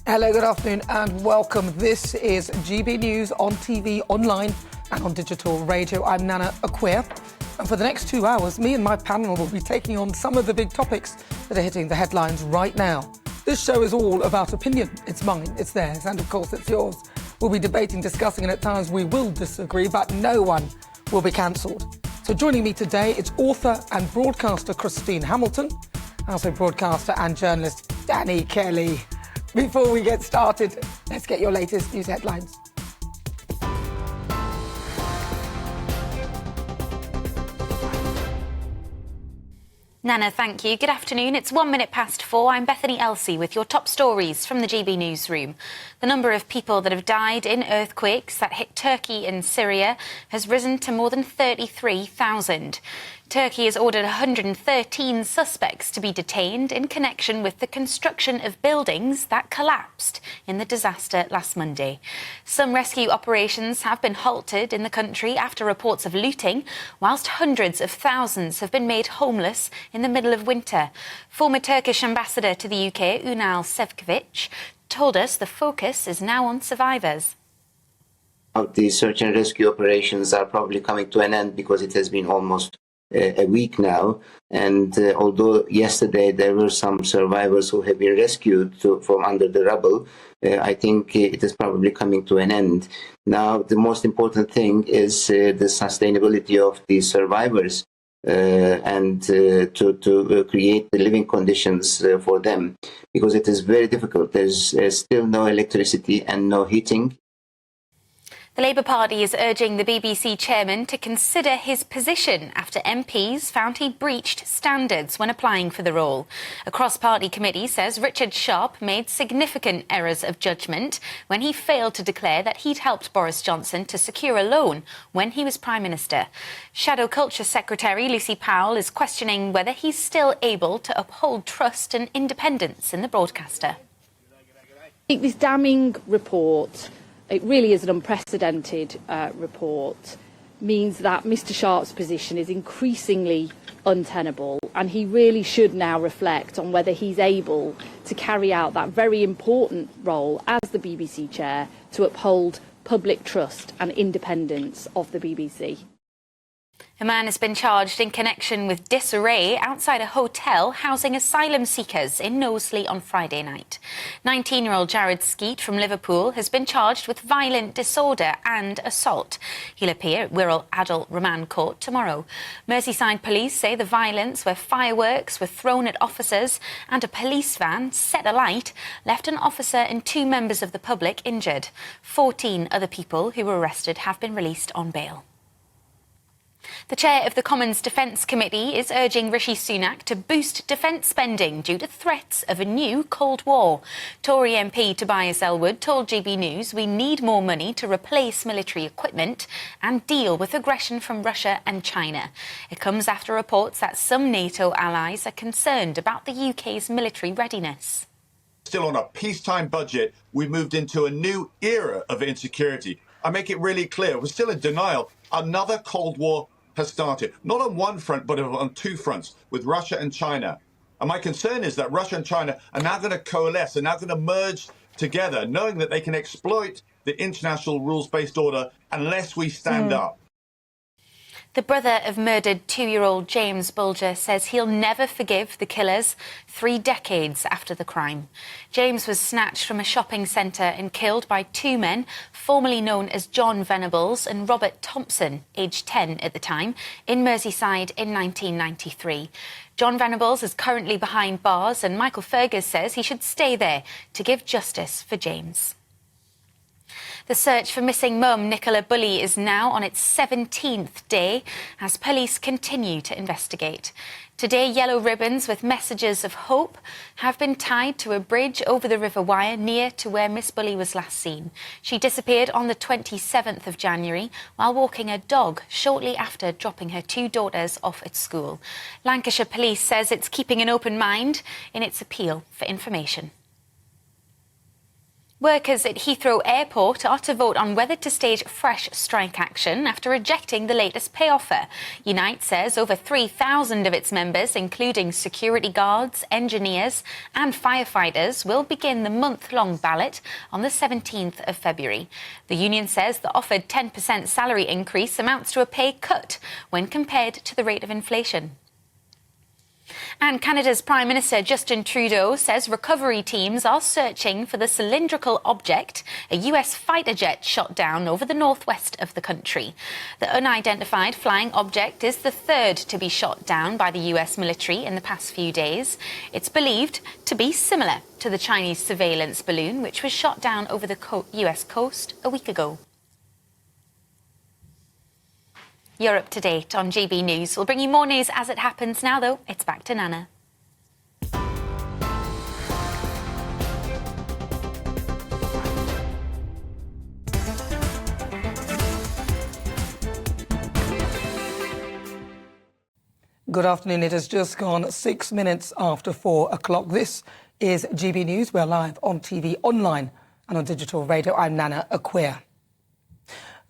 Hello, good afternoon and welcome. This is GB News on TV, online and on digital radio. I'm Nana Akua. And for the next 2 hours, me and my panel will be taking on some of the big topics that are hitting the headlines right now. This show is all about opinion. It's mine, it's theirs, and of course it's yours. We'll be debating, discussing, and at times we will disagree, but no one will be cancelled. So joining me today is author and broadcaster Christine Hamilton, also broadcaster and journalist Danny Kelly. Before we get started, let's get your latest news headlines. Nana, thank you. Good afternoon. It's 1 minute past 4. I'm Bethany Elsey with your top stories from the GB Newsroom. The number of people that have died in earthquakes that hit Turkey and Syria has risen to more than 33,000. Turkey has ordered 113 suspects to be detained in connection with the construction of buildings that collapsed in the disaster last Monday. Some rescue operations have been halted in the country after reports of looting, whilst hundreds of thousands have been made homeless in the middle of winter. Former Turkish ambassador to the UK, Ünal Sevkovic, told us the focus is now on survivors. The search and rescue operations are probably coming to an end because it has been almost a week now, and although yesterday there were some survivors who have been rescued from under the rubble, I think it is probably coming to an end. Now, the most important thing is the sustainability of the survivors and to create the living conditions for them, because it is very difficult. There's still no electricity and no heating. The Labour Party is urging the BBC chairman to consider his position after MPs found he breached standards when applying for the role. A cross-party committee says Richard Sharp made significant errors of judgment when he failed to declare that he'd helped Boris Johnson to secure a loan when he was Prime Minister. Shadow Culture Secretary Lucy Powell is questioning whether he's still able to uphold trust and independence in the broadcaster. This damning report, it really is an unprecedented report, means that Mr Sharp's position is increasingly untenable, and he really should now reflect on whether he's able to carry out that very important role as the BBC chair to uphold public trust and independence of the BBC. A man has been charged in connection with disarray outside a hotel housing asylum seekers in Knowsley on Friday night. 19-year-old Jared Skeet from Liverpool has been charged with violent disorder and assault. He'll appear at Wirral Adult Remand Court tomorrow. Merseyside police say the violence, where fireworks were thrown at officers and a police van set alight, left an officer and 2 members of the public injured. 14 other people who were arrested have been released on bail. The chair of the Commons Defence Committee is urging Rishi Sunak to boost defence spending due to threats of a new Cold War. Tory MP Tobias Ellwood told GB News we need more money to replace military equipment and deal with aggression from Russia and China. It comes after reports that some NATO allies are concerned about the UK's military readiness. Still on a peacetime budget, we've moved into a new era of insecurity. I make it really clear, we're still in denial. Another Cold War has started, not on one front, but on 2 fronts, with Russia and China. And my concern is that Russia and China are now going to coalesce, are now going to merge together, knowing that they can exploit the international rules-based order unless we stand up. The brother of murdered 2-year-old James Bulger says he'll never forgive the killers 3 decades after the crime. James was snatched from a shopping centre and killed by 2 men, formerly known as John Venables and Robert Thompson, aged 10 at the time, in Merseyside in 1993. John Venables is currently behind bars, and Michael Fergus says he should stay there to give justice for James. The search for missing mum Nicola Bulley is now on its 17th day as police continue to investigate. Today, yellow ribbons with messages of hope have been tied to a bridge over the River Wyre near to where Miss Bulley was last seen. She disappeared on the 27th of January while walking a dog shortly after dropping her 2 daughters off at school. Lancashire Police says it's keeping an open mind in its appeal for information. Workers at Heathrow Airport are to vote on whether to stage fresh strike action after rejecting the latest pay offer. Unite says over 3,000 of its members, including security guards, engineers and firefighters, will begin the month-long ballot on the 17th of February. The union says the offered 10% salary increase amounts to a pay cut when compared to the rate of inflation. And Canada's Prime Minister Justin Trudeau says recovery teams are searching for the cylindrical object a US fighter jet shot down over the northwest of the country. The unidentified flying object is the third to be shot down by the US military in the past few days. It's believed to be similar to the Chinese surveillance balloon, which was shot down over the US coast a week ago. You're up to date on GB News. We'll bring you more news as it happens. Now, though, it's back to Nana. Good afternoon. It has just gone 6 minutes after 4 o'clock. This is GB News. We're live on TV, online and on digital radio. I'm Nana Akua.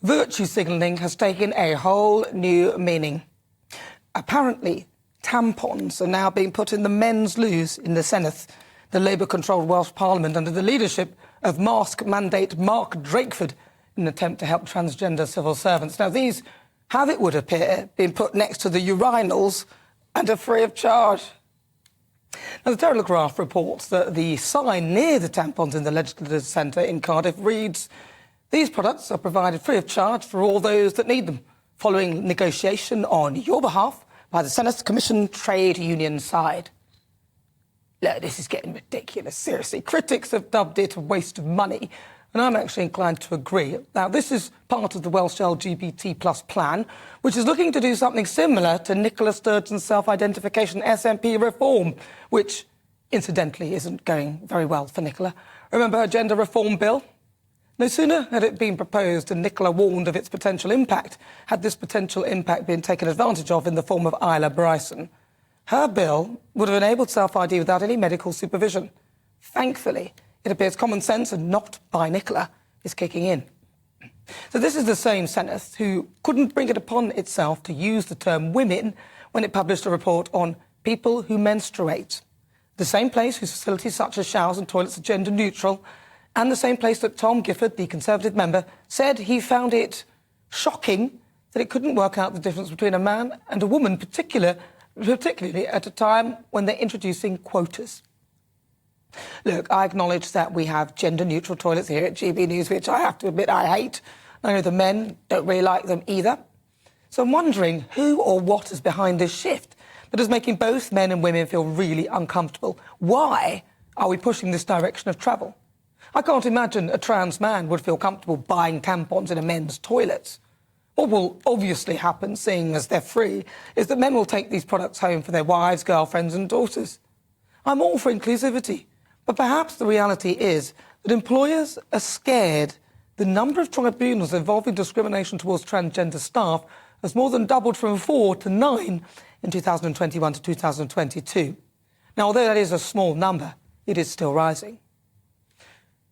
Virtue signalling has taken a whole new meaning. Apparently, tampons are now being put in the men's loos in the Senedd, the Labour-controlled Welsh Parliament, under the leadership of mask mandate Mark Drakeford, in an attempt to help transgender civil servants. Now, these have, it would appear, been put next to the urinals and are free of charge. Now, the Telegraph reports that the sign near the tampons in the Legislative Centre in Cardiff reads, "These products are provided free of charge for all those that need them, following negotiation on your behalf by the Senedd Commission trade union side." Look, this is getting ridiculous, seriously. Critics have dubbed it a waste of money, and I'm actually inclined to agree. Now, this is part of the Welsh LGBT+ plan, which is looking to do something similar to Nicola Sturgeon's self-identification SNP reform, which, incidentally, isn't going very well for Nicola. Remember her gender reform bill? No sooner had it been proposed and Nicola warned of its potential impact, had this potential impact been taken advantage of in the form of Isla Bryson. Her bill would have enabled self-ID without any medical supervision. Thankfully, it appears common sense, and not by Nicola, is kicking in. So this is the same Senedd who couldn't bring it upon itself to use the term women when it published a report on people who menstruate. The same place whose facilities such as showers and toilets are gender neutral, and the same place that Tom Gifford, the Conservative member, said he found it shocking that it couldn't work out the difference between a man and a woman, particularly at a time when they're introducing quotas. Look, I acknowledge that we have gender-neutral toilets here at GB News, which I have to admit I hate. I know the men don't really like them either. So I'm wondering who or what is behind this shift that is making both men and women feel really uncomfortable. Why are we pushing this direction of travel? I can't imagine a trans man would feel comfortable buying tampons in a men's toilet. What will obviously happen, seeing as they're free, is that men will take these products home for their wives, girlfriends and daughters. I'm all for inclusivity, but perhaps the reality is that employers are scared the number of tribunals involving discrimination towards transgender staff has more than doubled from 4 to 9 in 2021 to 2022. Now, although that is a small number, it is still rising.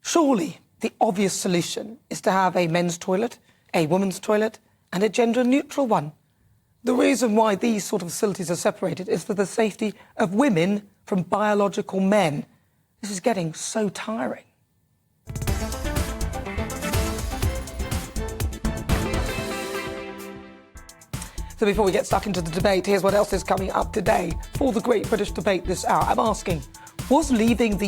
Surely, the obvious solution is to have a men's toilet, a women's toilet, and a gender-neutral one. The reason why these sort of facilities are separated is for the safety of women from biological men. This is getting so tiring. So before we get stuck into the debate, here's what else is coming up today. For the Great British Debate this hour, I'm asking, was leaving the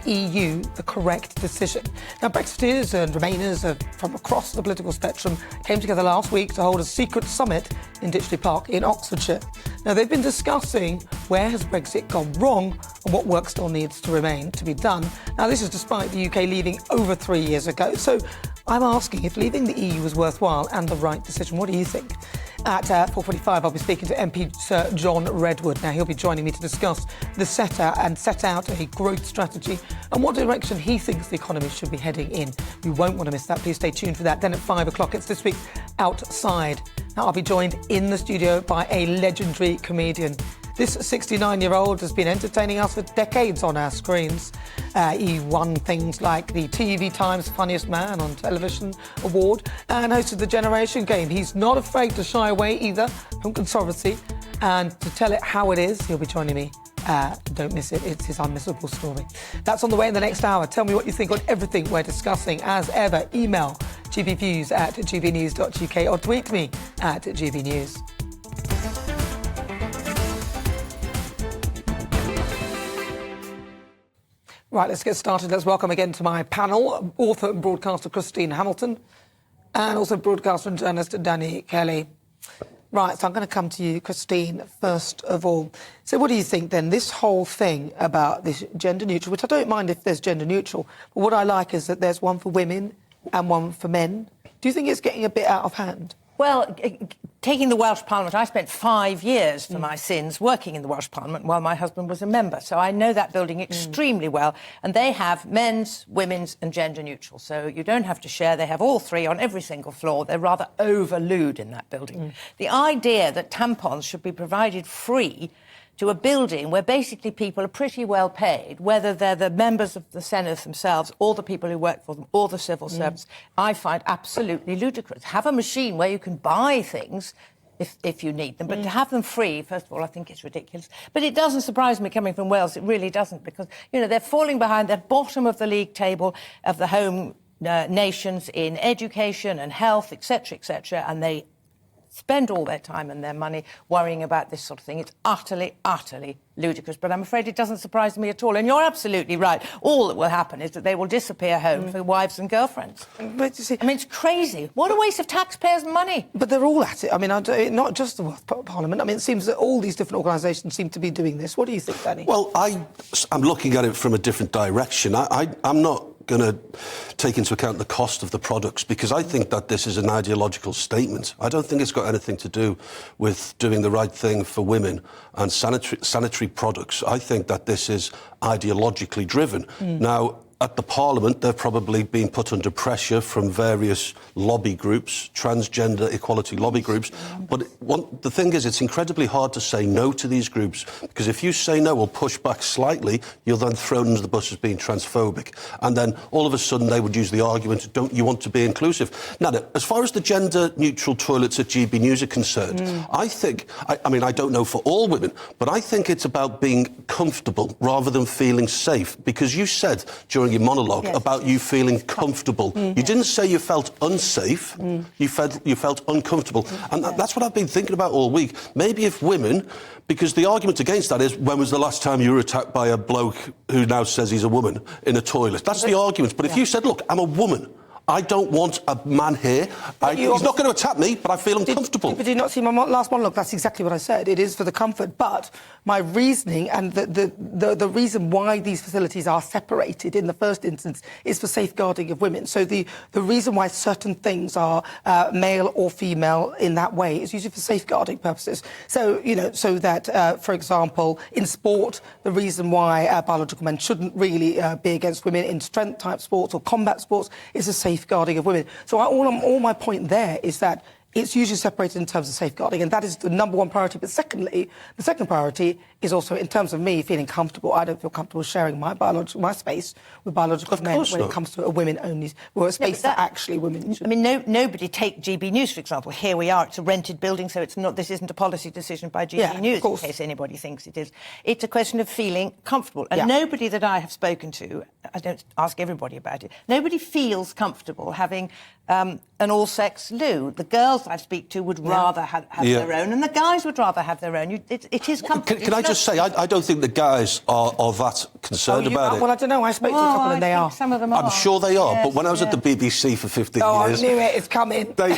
EU the correct decision? Now, Brexiteers and Remainers from across the political spectrum came together last week to hold a secret summit in Ditchley Park in Oxfordshire. Now, they've been discussing where has Brexit gone wrong and what work still needs to be done. Now, this is despite the UK leaving over 3 years ago. So I'm asking if leaving the EU was worthwhile and the right decision. What do you think? At 4:45, I'll be speaking to MP Sir John Redwood. Now, he'll be joining me to discuss the set out a growth strategy and what direction he thinks the economy should be heading in. You won't want to miss that. Please stay tuned for that. Then at 5 o'clock, it's This Week Outside. Now, I'll be joined in the studio by a legendary comedian. This 69-year-old has been entertaining us for decades on our screens. He won things like the TV Times Funniest Man on Television award and hosted the Generation Game. He's not afraid to shy away either from controversy, and to tell it how it is, he'll be joining me. Don't miss it. It's his unmissable story. That's on the way in the next hour. Tell me what you think on everything we're discussing. As ever, email gbviews@gbnews.uk or tweet me at gbnews. Right, let's get started. Let's welcome again to my panel author and broadcaster Christine Hamilton and also broadcaster and journalist Danny Kelly. Right, so I'm going to come to you, Christine, first of all. So what do you think, then, this whole thing about this gender neutral, which I don't mind if there's gender neutral, but what I like is that there's one for women and one for men. Do you think it's getting a bit out of hand? Well, taking the Welsh Parliament, I spent 5 years for my sins working in the Welsh Parliament while my husband was a member. So I know that building extremely well. And they have men's, women's and gender neutral. So you don't have to share. They have all three on every single floor. They're rather overlued in that building. The idea that tampons should be provided free to a building where basically people are pretty well paid, whether they're the members of the Senate themselves or the people who work for them or the civil servants, I find absolutely ludicrous. Have a machine where you can buy things if you need them, but to have them free, first of all, I think it's ridiculous. But it doesn't surprise me coming from Wales, it really doesn't, because, you know, they're falling behind, they're bottom of the league table of the home nations in education and health, etc., and they spend all their time and their money worrying about this sort of thing. It's utterly, utterly ludicrous. But I'm afraid it doesn't surprise me at all. And you're absolutely right. All that will happen is that they will disappear home for wives and girlfriends. But you see, I mean, it's crazy. What a waste of taxpayers' money. But they're all at it. I mean, not just the Welsh Parliament. I mean, it seems that all these different organisations seem to be doing this. What do you think, Danny? Well, I'm looking at it from a different direction. I'm not going to take into account the cost of the products, because I think that this is an ideological statement. I don't think it's got anything to do with doing the right thing for women and sanitary products. I think that this is ideologically driven. Now, at the Parliament, they've probably been put under pressure from various lobby groups, transgender equality lobby groups. But the thing is, it's incredibly hard to say no to these groups, because if you say no or push back slightly, you're then thrown under the bus as being transphobic. And then all of a sudden they would use the argument, don't you want to be inclusive? Now, as far as the gender-neutral toilets at GB News are concerned, I think, I mean, I don't know for all women, but I think it's about being comfortable rather than feeling safe, because you said during your monologue about you feeling comfortable. You didn't say you felt unsafe, you felt uncomfortable. And that's what I've been thinking about all week. Maybe if women, because the argument against that is, when was the last time you were attacked by a bloke who now says he's a woman in a toilet? That's the argument. But if you said, look, I'm a woman, I don't want a man here. He's not going to attack me, but I feel uncomfortable. But did you not see my last monologue? That's exactly what I said. It is for the comfort. But my reasoning and the reason why these facilities are separated in the first instance is for safeguarding of women. So the reason why certain things are male or female in that way is usually for safeguarding purposes. So, you know, so that, for example, in sport, the reason why biological men shouldn't really be against women in strength-type sports or combat sports is a safeguarding of women. So all my point there is that it's usually separated in terms of safeguarding, and that is the number one priority. But secondly, the second priority is also in terms of me feeling comfortable. I don't feel comfortable sharing my space with biological men when it comes to a women-only, or a space that actually women should. I mean, nobody take GB News, for example. Here we are. It's a rented building, so it's not. This isn't a policy decision by GB News, in case anybody thinks it is. It's a question of feeling comfortable. And nobody that I have spoken to, I don't ask everybody about it, nobody feels comfortable having an all-sex loo. The girls I speak to would rather have their own, and the guys would rather have their own. It is comfortable. Can I just say, I don't think the guys are that concerned about it. Well, I don't know. I spoke to a couple and they are. Some of them are. I'm sure they are, but when I was at the BBC for 15 years... I knew it. It's coming. They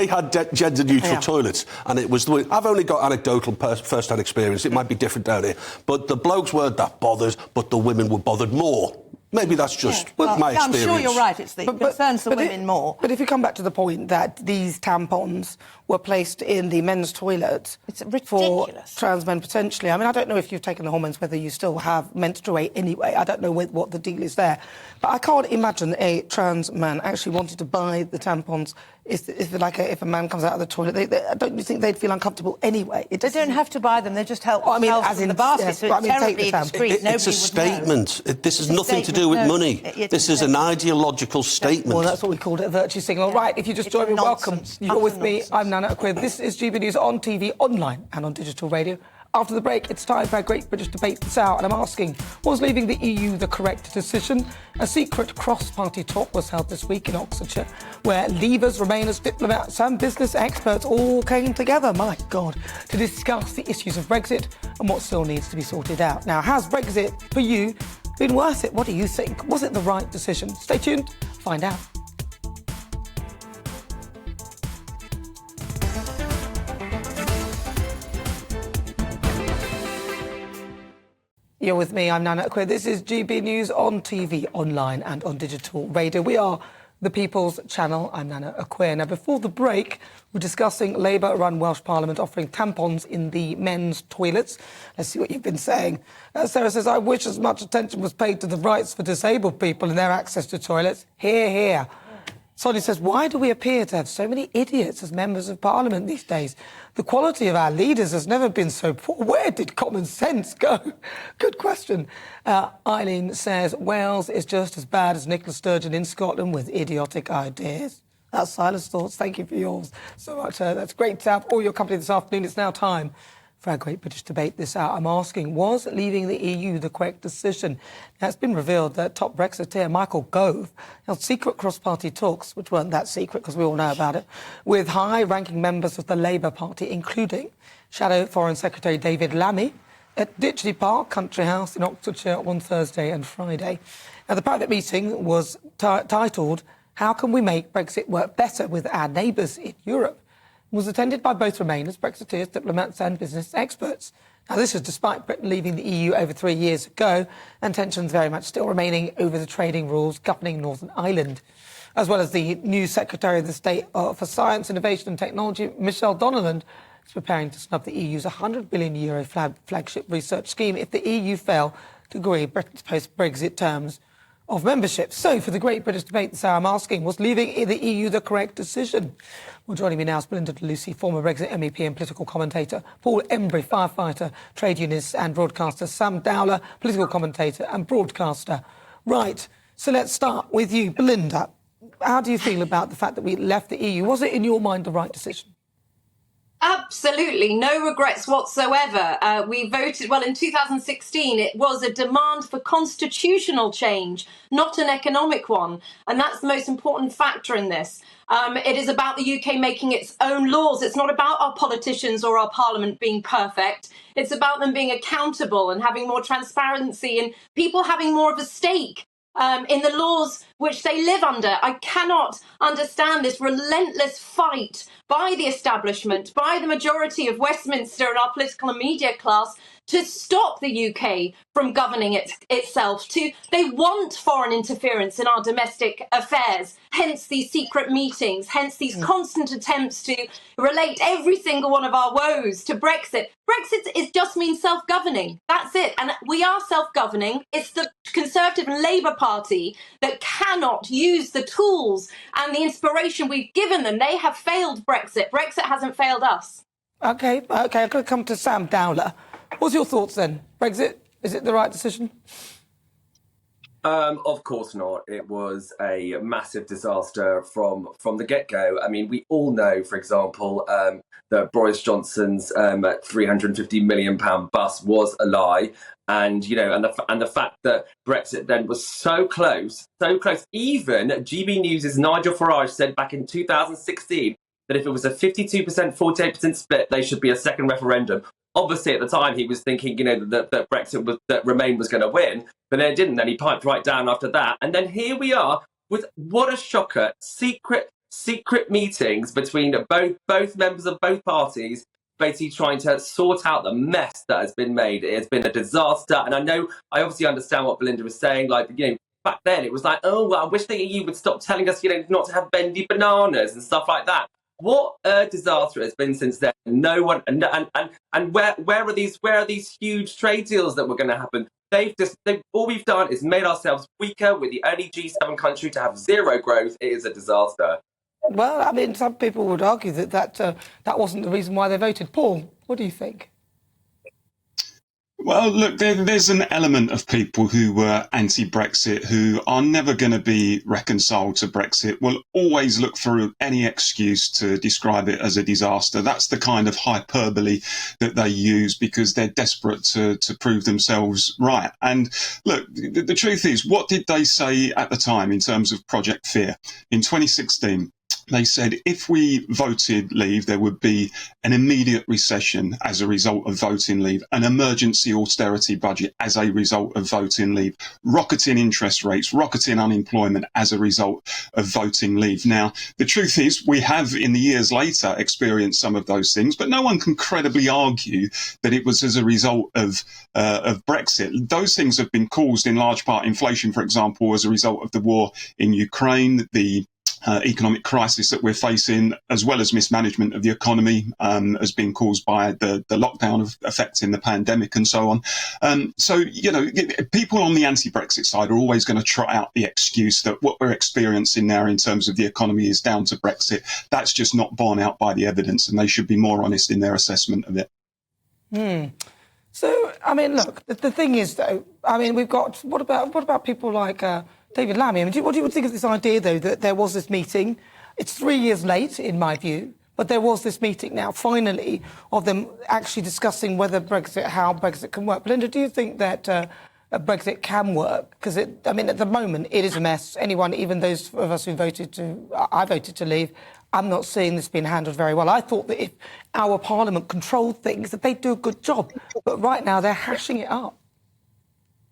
had gender-neutral toilets, and it was the way... I've only got anecdotal first-hand experience. It might be different down here. But the blokes weren't that bothered, but the women were bothered more. Maybe that's just my experience. I'm sure you're right. It concerns the women more. But if you come back to the point that these tampons were placed in the men's toilet for trans men potentially. I mean, I don't know if you've taken the hormones, whether you still have menstruate anyway. I don't know what the deal is there. But I can't imagine a trans man actually wanting to buy the tampons if a man comes out of the toilet, don't you think they'd feel uncomfortable anyway? They don't have to buy them; they just help I mean, themselves as from in the basket. yes, So but I it's mean, take terribly the term. discreet. It's a Nobody would know. statement. This has It's a nothing to do statement, with no. money. This is an ideological statement. Well, that's what we called it, a virtue signal. Yeah. Right, if you just It's join me, nonsense. welcome. You're with me. Nonsense. I'm Nana Akua. This is GB News on TV, online and on digital radio. After the break, it's time for our great British debate this hour, and I'm asking, was leaving the EU the correct decision? A secret cross-party talk was held this week in Oxfordshire, where Leavers, Remainers, diplomats and business experts all came together, my God, to discuss the issues of Brexit and what still needs to be sorted out. Now, has Brexit, for you, been worth it? What do you think? Was it the right decision? Stay tuned, find out. You're with me, I'm Nana Akua. This is GB News on TV, online and on digital radio. We are the People's Channel. I'm Nana Akua. Now, before the break, we're discussing Labour-run Welsh Parliament offering tampons in the men's toilets. Let's see what you've been saying. Sarah says, I wish as much attention was paid to the rights for disabled people and their access to toilets. Hear, hear. Sonny says, why do we appear to have so many idiots as members of Parliament these days? The quality of our leaders has never been so poor. Where did common sense go? Good question. Eileen says, Wales is just as bad as Nicola Sturgeon in Scotland with idiotic ideas. That's Silas' thoughts. Thank you for yours so much. That's great to have all your company this afternoon. It's now time for our great British debate this hour. I'm asking, was leaving the EU the correct decision? Now, it's been revealed that top Brexiteer Michael Gove held secret cross-party talks, which weren't that secret because we all know about it, with high-ranking members of the Labour Party, including Shadow Foreign Secretary David Lammy at Ditchley Park Country House in Oxfordshire on Thursday and Friday. Now, the private meeting was titled, How Can We Make Brexit Work Better with Our Neighbours in Europe? Was attended by both Remainers, Brexiteers, diplomats and business experts. Now, this was despite Britain leaving the EU over 3 years ago and tensions very much still remaining over the trading rules governing Northern Ireland, as well as the new Secretary of the State for Science, Innovation and Technology, Michelle Donovan, is preparing to snub the EU's €100 billion flagship research scheme if the EU fail to agree Britain's post-Brexit terms of membership. So, for the great British debate this hour, I'm asking, was leaving the EU the correct decision? Well, joining me now is Belinda de Lucy, former Brexit MEP and political commentator, Paul Embry, firefighter, trade unionist and broadcaster, Sam Dowler, political commentator and broadcaster. Right, so let's start with you, Belinda. How do you feel about the fact that we left the EU? Was it, in your mind, the right decision? Absolutely, no regrets whatsoever. We voted, well, in 2016, it was a demand for constitutional change, not an economic one. And that's the most important factor in this. It is about the UK making its own laws. It's not about our politicians or our parliament being perfect. It's about them being accountable and having more transparency and people having more of a stake in the laws which they live under. I cannot understand this relentless fight by the establishment, by the majority of Westminster and our political and media class to stop the UK from governing itself. They want foreign interference in our domestic affairs, hence these secret meetings, hence these constant attempts to relate every single one of our woes to Brexit. Brexit just means self-governing. That's it. And we are self-governing. It's the Conservative and Labour Party that cannot use the tools and the inspiration we've given them. They have failed Brexit. Brexit hasn't failed us. OK, I'm going to come to Sam Dowler. What's your thoughts then? Brexit, is it the right decision? Of course not. It was a massive disaster from the get-go. I mean, we all know, for example, that Boris Johnson's £350 million bus was a lie. And, you know, and the fact that Brexit then was so close. Even GBNews' Nigel Farage said back in 2016 that if it was a 52%, 48% split, there should be a second referendum. Obviously, at the time, he was thinking, you know, that Brexit that Remain was going to win, but then it didn't. Then he piped right down after that, and then here we are with what a shocker! Secret meetings between both members of both parties, basically trying to sort out the mess that has been made. It has been a disaster, and I obviously understand what Belinda was saying. Like, you know, back then it was like, oh, well, I wish the EU would stop telling us, you know, not to have bendy bananas and stuff like that. What a disaster it's been since then. No one, and where are these huge trade deals that were going to happen? All we've done is made ourselves weaker. We're the only G7 country to have zero growth. It is a disaster. Well, I mean, some people would argue that wasn't the reason why they voted. Paul, what do you think? Well, look, there's an element of people who were anti-Brexit who are never going to be reconciled to Brexit, will always look for any excuse to describe it as a disaster. That's the kind of hyperbole that they use because they're desperate to prove themselves right. And look, the truth is, what did they say at the time in terms of Project Fear? In 2016, they said if we voted leave, there would be an immediate recession as a result of voting leave, an emergency austerity budget as a result of voting leave, rocketing interest rates, rocketing unemployment as a result of voting leave. Now, the truth is we have in the years later experienced some of those things, but no one can credibly argue that it was as a result of Brexit. Those things have been caused in large part, inflation, for example, as a result of the war in Ukraine, the economic crisis that we're facing, as well as mismanagement of the economy, has been caused by the lockdown affecting the pandemic and so on. So, people on the anti-Brexit side are always going to trot out the excuse that what we're experiencing now in terms of the economy is down to Brexit. That's just not borne out by the evidence, and they should be more honest in their assessment of it. So, I mean, look, the thing is, though, I mean, we've got, what about people like David Lammy? I mean, what do you think of this idea, though, that there was this meeting? It's 3 years late, in my view, but there was this meeting now, finally, of them actually discussing how Brexit can work. Belinda, do you think that Brexit can work? Because, I mean, at the moment, it is a mess. Even those of us who I voted to leave, I'm not seeing this being handled very well. I thought that if our Parliament controlled things, that they'd do a good job. But right now, they're hashing it up.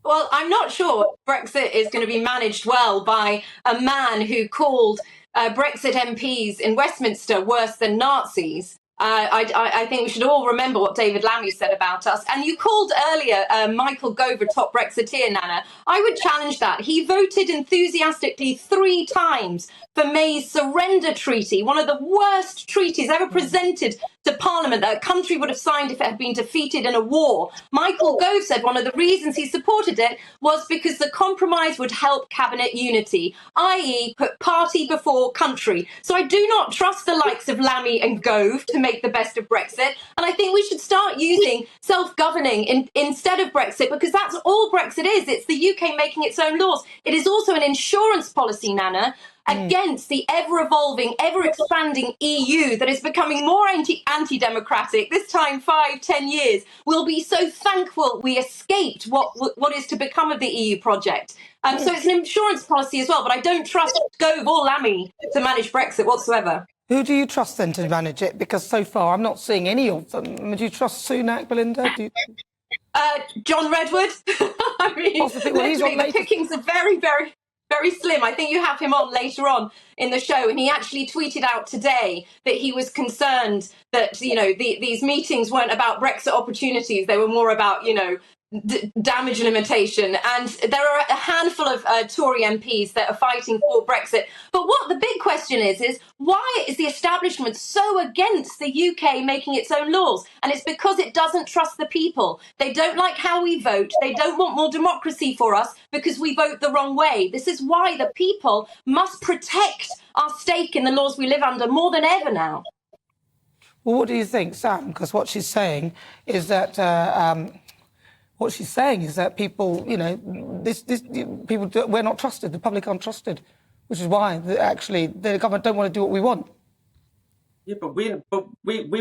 Well, I'm not sure Brexit is going to be managed well by a man who called Brexit MPs in Westminster worse than Nazis. I think we should all remember what David Lammy said about us. And you called earlier Michael Gove a top Brexiteer, Nana. I would challenge that. He voted enthusiastically 3 times for May's surrender treaty, one of the worst treaties ever presented to Parliament that a country would have signed if it had been defeated in a war. Michael Gove said one of the reasons he supported it was because the compromise would help cabinet unity, i.e. put party before country. So I do not trust the likes of Lammy and Gove to make the best of Brexit. And I think we should start using self-governing instead of Brexit, because that's all Brexit is. It's the UK making its own laws. It is also an insurance policy, Nana, against the ever-evolving, ever-expanding EU that is becoming more anti-democratic, this time 5-10 years. We'll be so thankful we escaped what is to become of the EU project. So it's an insurance policy as well, but I don't trust Gove or Lammy to manage Brexit whatsoever. Who do you trust then to manage it? Because so far I'm not seeing any of them. Do you trust Sunak, Belinda? John Redwood. I mean, the pickings are very, very, very slim. I think you have him on later on in the show, and he actually tweeted out today that he was concerned that, these meetings weren't about Brexit opportunities. They were more about, damage limitation. And there are a handful of Tory MPs that are fighting for Brexit. But what the big question is why is the establishment so against the UK making its own laws? And it's because it doesn't trust the people. They don't like how we vote. They don't want more democracy for us because we vote the wrong way. This is why the people must protect our stake in the laws we live under more than ever now. Well, what do you think, Sam? Because what she's saying is that people, we're not trusted. The public aren't trusted, which is why actually the government don't want to do what we want. Yeah, but we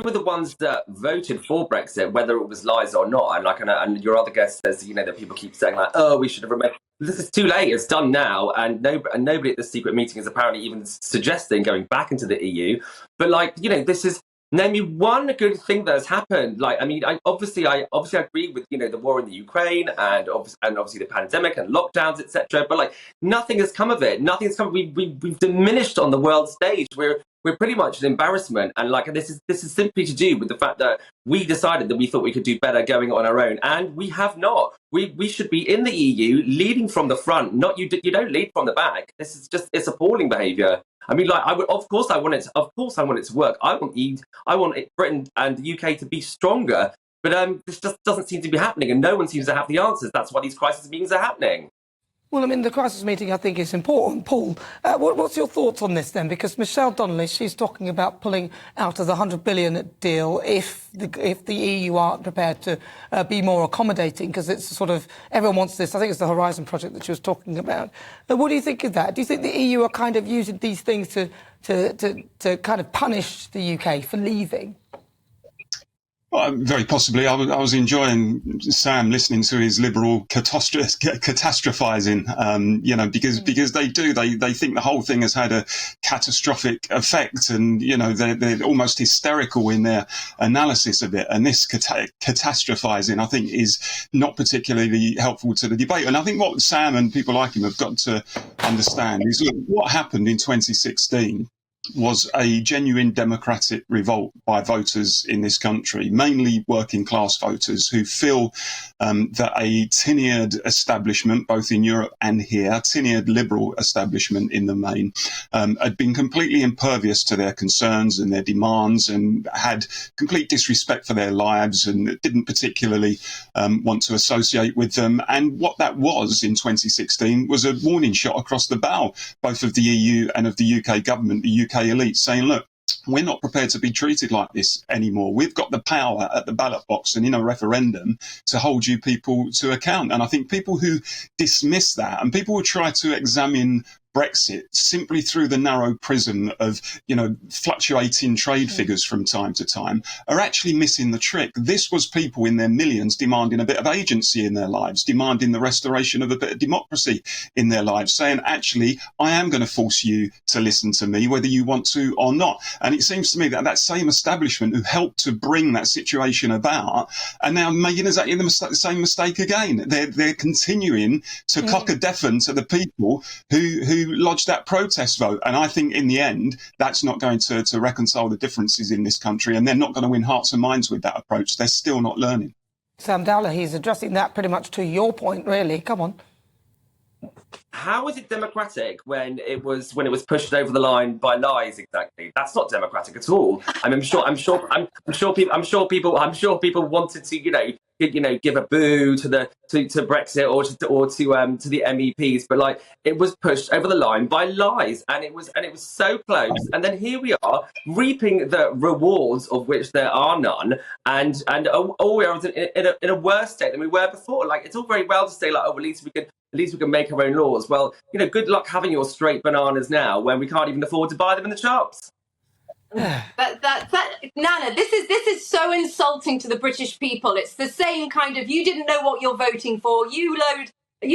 were the ones that voted for Brexit, whether it was lies or not. And your other guest says, that people keep saying we should have remained. This is too late. It's done now, and nobody at the secret meeting is apparently even suggesting going back into the EU. But this is. Name me one good thing that has happened. I obviously agree with the war in the Ukraine and obviously the pandemic and lockdowns, etc. But nothing has come of it. Nothing's come. We've diminished on the world stage. We're pretty much an embarrassment. And this is simply to do with the fact that we decided that we thought we could do better going on our own, and we have not. We should be in the EU, leading from the front. Not you. You don't lead from the back. This is it's appalling behaviour. I mean, I want it to work. I want Britain and the UK to be stronger, but this just doesn't seem to be happening, and no one seems to have the answers. That's why these crisis meetings are happening. Well, I mean, the crisis meeting, I think, is important. Paul, what's your thoughts on this, then? Because Michelle Donnelly, she's talking about pulling out of the $100 billion deal if the EU aren't prepared to be more accommodating, because it's sort of, everyone wants this. I think it's the Horizon project that she was talking about. What do you think of that? Do you think the EU are kind of using these things to kind of punish the UK for leaving? Well, very possibly. I was enjoying Sam listening to his liberal catastrophizing, because they think the whole thing has had a catastrophic effect, and, they're almost hysterical in their analysis of it. And this catastrophizing, I think, is not particularly helpful to the debate. And I think what Sam and people like him have got to understand is, look, what happened in 2016 was a genuine democratic revolt by voters in this country, mainly working class voters who feel that a tenured establishment, both in Europe and here, tenured liberal establishment in the main, had been completely impervious to their concerns and their demands, and had complete disrespect for their lives, and didn't particularly want to associate with them. And what that was in 2016 was a warning shot across the bow, both of the EU and of the UK government, the UK elite, saying, look, we're not prepared to be treated like this anymore. We've got the power at the ballot box and in a referendum to hold you people to account. And I think people who dismiss that, and people who try to examine Brexit simply through the narrow prism of, fluctuating trade figures from time to time, are actually missing the trick. This was people in their millions demanding a bit of agency in their lives, demanding the restoration of a bit of democracy in their lives, saying, actually, I am going to force you to listen to me, whether you want to or not. And it seems to me that that same establishment who helped to bring that situation about are now making exactly the same mistake again. They're continuing to cock a deafen to the people who lodged that protest vote. And I think in the end, that's not going to reconcile the differences in this country, and they're not going to win hearts and minds with that approach. They're still not learning. Sam Dowler, he's addressing that pretty much to your point, really. Come on. How is it democratic when it was pushed over the line by lies? Exactly, that's not democratic at all. I'm sure people wanted to give a boo to Brexit or to the MEPs, but it was pushed over the line by lies, and it was so close. And then here we are reaping the rewards of which there are none, and we are in a worse state than we were before. It's all very well to say at least we can make our own laws. Well, good luck having your straight bananas now when we can't even afford to buy them in the shops. Nana, this is so insulting to the British people. It's the same kind of, you didn't know what you're voting for. You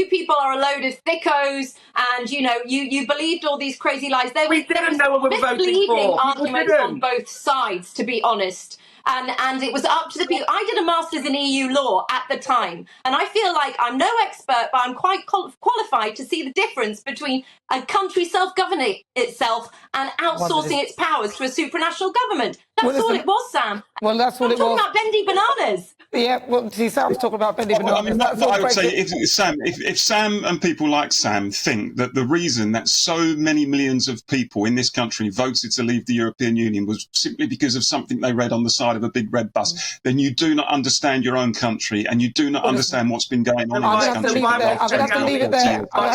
people are a load of thickos, and you believed all these crazy lies. We didn't know what we were voting for. Arguments on both sides, to be honest. And it was up to the people. I did a master's in EU law at the time, and I feel like I'm no expert, but I'm quite qualified to see the difference between a country self-governing itself and outsourcing its powers to a supranational government. That's all it was, Sam. Well, that's what it was. I'm talking about bendy bananas. Yeah, well, see, Sam's talking about bendy bananas. What I would say, if Sam and people like Sam think that the reason that so many millions of people in this country voted to leave the European Union was simply because of something they read on the side of a big red bus, then you do not understand your own country, and you do not understand what's been going on in this country. I'm going to have to leave it there. I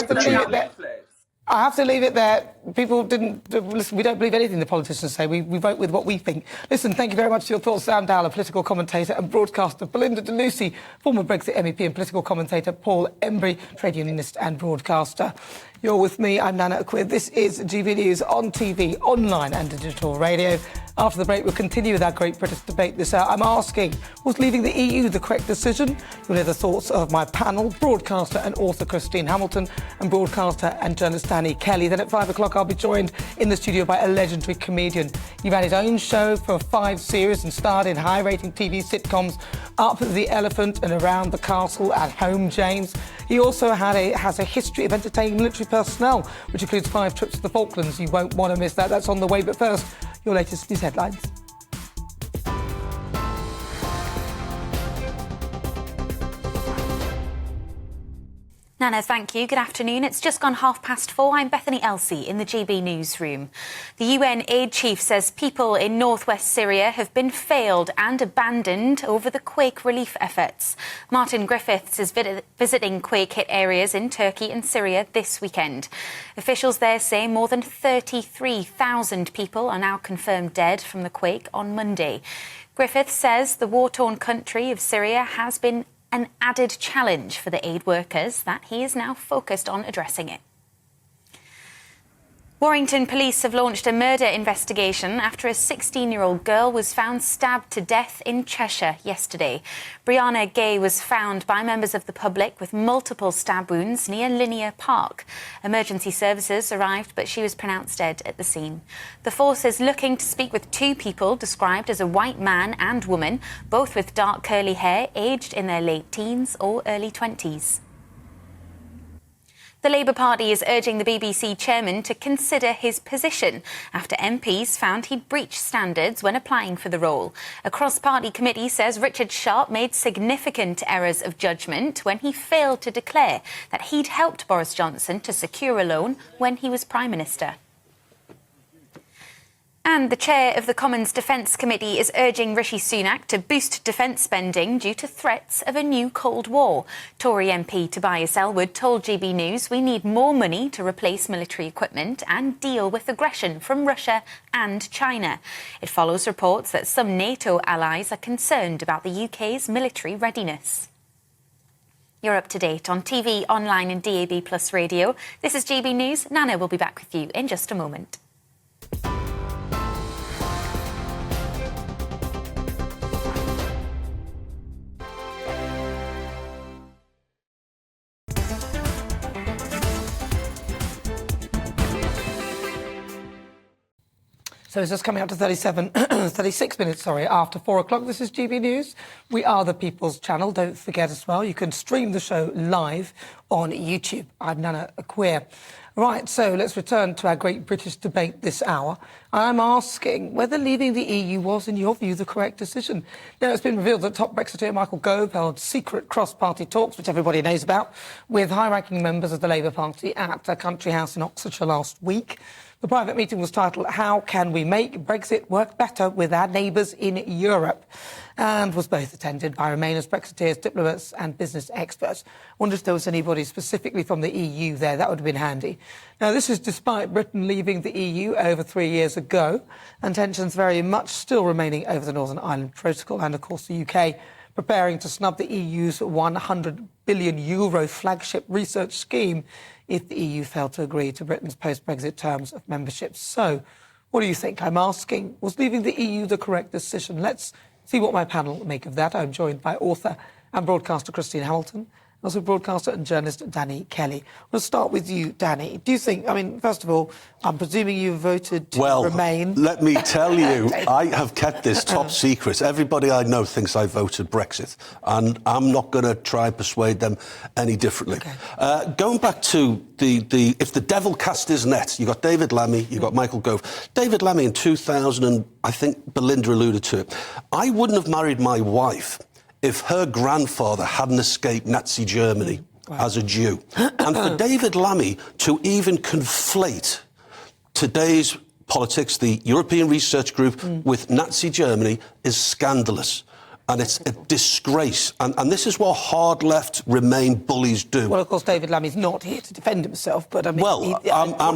have to leave it there. People didn't listen. We don't believe anything the politicians say. We vote with what we think. Listen, thank you very much for your thoughts, Sam Dowler, political commentator and broadcaster, Belinda de Lucy, former Brexit MEP and political commentator, Paul Embry, trade unionist and broadcaster. You're with me. I'm Nana Akua. This is GB News on TV, online and digital radio. After the break, we'll continue with our Great British debate this hour. I'm asking, was leaving the EU the correct decision? You'll hear the thoughts of my panel, broadcaster and author Christine Hamilton and broadcaster and journalist Danny Kelly. Then at 5 o'clock, I'll be joined in the studio by a legendary comedian. He ran his own show for 5 series and starred in high-rating TV sitcoms Up the Elephant and Around the Castle and Home James. He also has a history of entertaining military personnel, which includes 5 trips to the Falklands. You won't want to miss that. That's on the way. But first, your latest news headlines. Nana, thank you. Good afternoon. It's just gone 4:30. I'm Bethany Elsey in the GB newsroom. The UN aid chief says people in northwest Syria have been failed and abandoned over the quake relief efforts. Martin Griffiths is visiting quake-hit areas in Turkey and Syria this weekend. Officials there say more than 33,000 people are now confirmed dead from the quake on Monday. Griffiths says the war-torn country of Syria has been an added challenge for the aid workers, that he is now focused on addressing it. Warrington police have launched a murder investigation after a 16-year-old girl was found stabbed to death in Cheshire yesterday. Brianna Gay was found by members of the public with multiple stab wounds near Linear Park. Emergency services arrived, but she was pronounced dead at the scene. The force is looking to speak with two people described as a white man and woman, both with dark curly hair, aged in their late teens or early 20s. The Labour Party is urging the BBC chairman to consider his position after MPs found he'd breached standards when applying for the role. A cross-party committee says Richard Sharp made significant errors of judgment when he failed to declare that he'd helped Boris Johnson to secure a loan when he was Prime Minister. And the chair of the Commons Defence Committee is urging Rishi Sunak to boost defence spending due to threats of a new Cold War. Tory MP Tobias Ellwood told GB News we need more money to replace military equipment and deal with aggression from Russia and China. It follows reports that some NATO allies are concerned about the UK's military readiness. You're up to date on TV, online and DAB+ radio. This is GB News. Nana will be back with you in just a moment. So it's just coming up to 36 minutes, after 4 o'clock. This is GB News. We are the People's Channel. Don't forget as well, you can stream the show live on YouTube. I'm Nana Akua. Right, so let's return to our great British debate this hour. I'm asking whether leaving the EU was, in your view, the correct decision. Now, it's been revealed that top Brexiteer Michael Gove held secret cross-party talks, which everybody knows about, with high-ranking members of the Labour Party at a country house in Oxfordshire last week. The private meeting was titled, How Can We Make Brexit Work Better with Our Neighbours in Europe? And was both attended by Remainers, Brexiteers, diplomats and business experts. I wonder if there was anybody specifically from the EU there. That would have been handy. Now, this is despite Britain leaving the EU over 3 years ago, and tensions very much still remaining over the Northern Ireland Protocol, and, of course, the UK preparing to snub the EU's €100 billion flagship research scheme if the EU failed to agree to Britain's post-Brexit terms of membership. So, what do you think? I'm asking, was leaving the EU the correct decision? Let's see what my panel make of that. I'm joined by author and broadcaster Christine Hamilton, also broadcaster and journalist Danny Kelly. We'll start with you, Danny. Do you think, first of all, I'm presuming you voted to remain? Let me tell you, I have kept this top secret. Everybody I know thinks I voted Brexit, and I'm not going to try and persuade them any differently. Okay. Going back to if the devil cast his net, you got David Lammy, you got Michael Gove. David Lammy in 2000, and I think Belinda alluded to it. I wouldn't have married my wife if her grandfather hadn't escaped Nazi Germany as a Jew. And for David Lammy to even conflate today's politics, the European Research Group, with Nazi Germany is scandalous. And it's a disgrace. And this is what hard left Remain bullies do. Well, of course, David Lammy's not here to defend himself, but I'm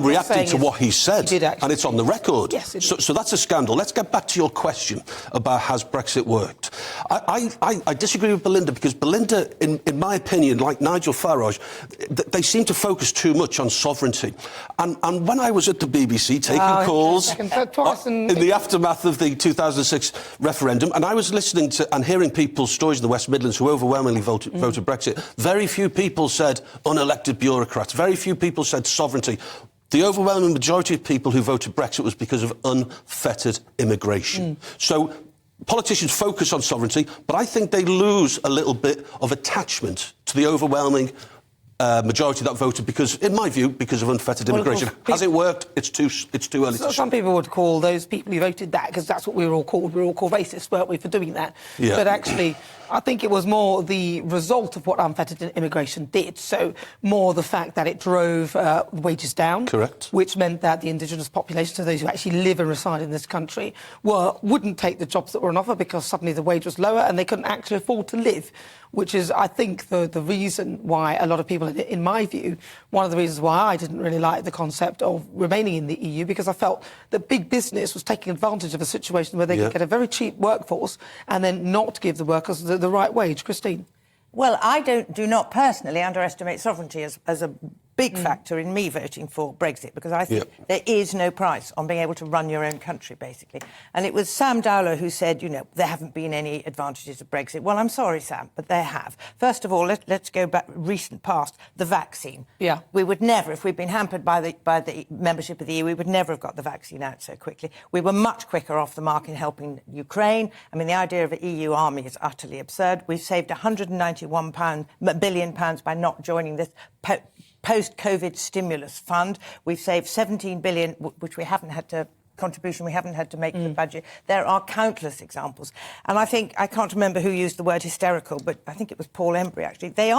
reacting to what he said, and it's on the record. Yes, so that's a scandal. Let's get back to your question about has Brexit worked. I disagree with Belinda, because Belinda, in my opinion, like Nigel Farage, they seem to focus too much on sovereignty. And when I was at the BBC taking calls in the aftermath of the 2006 referendum, and I was listening to and hearing people's stories in the West Midlands who overwhelmingly voted Brexit, very few people said unelected bureaucrats. Very few people said sovereignty. The overwhelming majority of people who voted Brexit was because of unfettered immigration. So politicians focus on sovereignty, but I think they lose a little bit of attachment to the overwhelming majority that voted because, in my view, because of unfettered immigration. Has it worked? It's too early to say. Some people would call those people who voted that, because that's what we were all called. We were all called racist, weren't we, for doing that? Yeah. But actually, I think it was more the result of what unfettered immigration did. So more the fact that it drove wages down. Correct. Which meant that the indigenous population, so those who actually live and reside in this country, wouldn't take the jobs that were on offer because suddenly the wage was lower and they couldn't actually afford to live. Which is, I think, the reason why a lot of people, in my view, one of the reasons why I didn't really like the concept of remaining in the EU, because I felt that big business was taking advantage of a situation where they could get a very cheap workforce and then not give the workers the right wage. Christine? Well, I do not personally underestimate sovereignty as a big factor in me voting for Brexit, because I think there is no price on being able to run your own country, basically. And it was Sam Dowler who said, you know, there haven't been any advantages of Brexit. Well, I'm sorry, Sam, but there have. First of all, let's go back recent past, the vaccine. Yeah. We would never, if we'd been hampered by the membership of the EU, we would never have got the vaccine out so quickly. We were much quicker off the mark in helping Ukraine. I mean, the idea of an EU army is utterly absurd. We've saved £191 billion by not joining this post-COVID stimulus fund. We've saved 17 billion, which we haven't had to make to the budget. There are countless examples. And I think, I can't remember who used the word hysterical, but I think it was Paul Embry, actually. The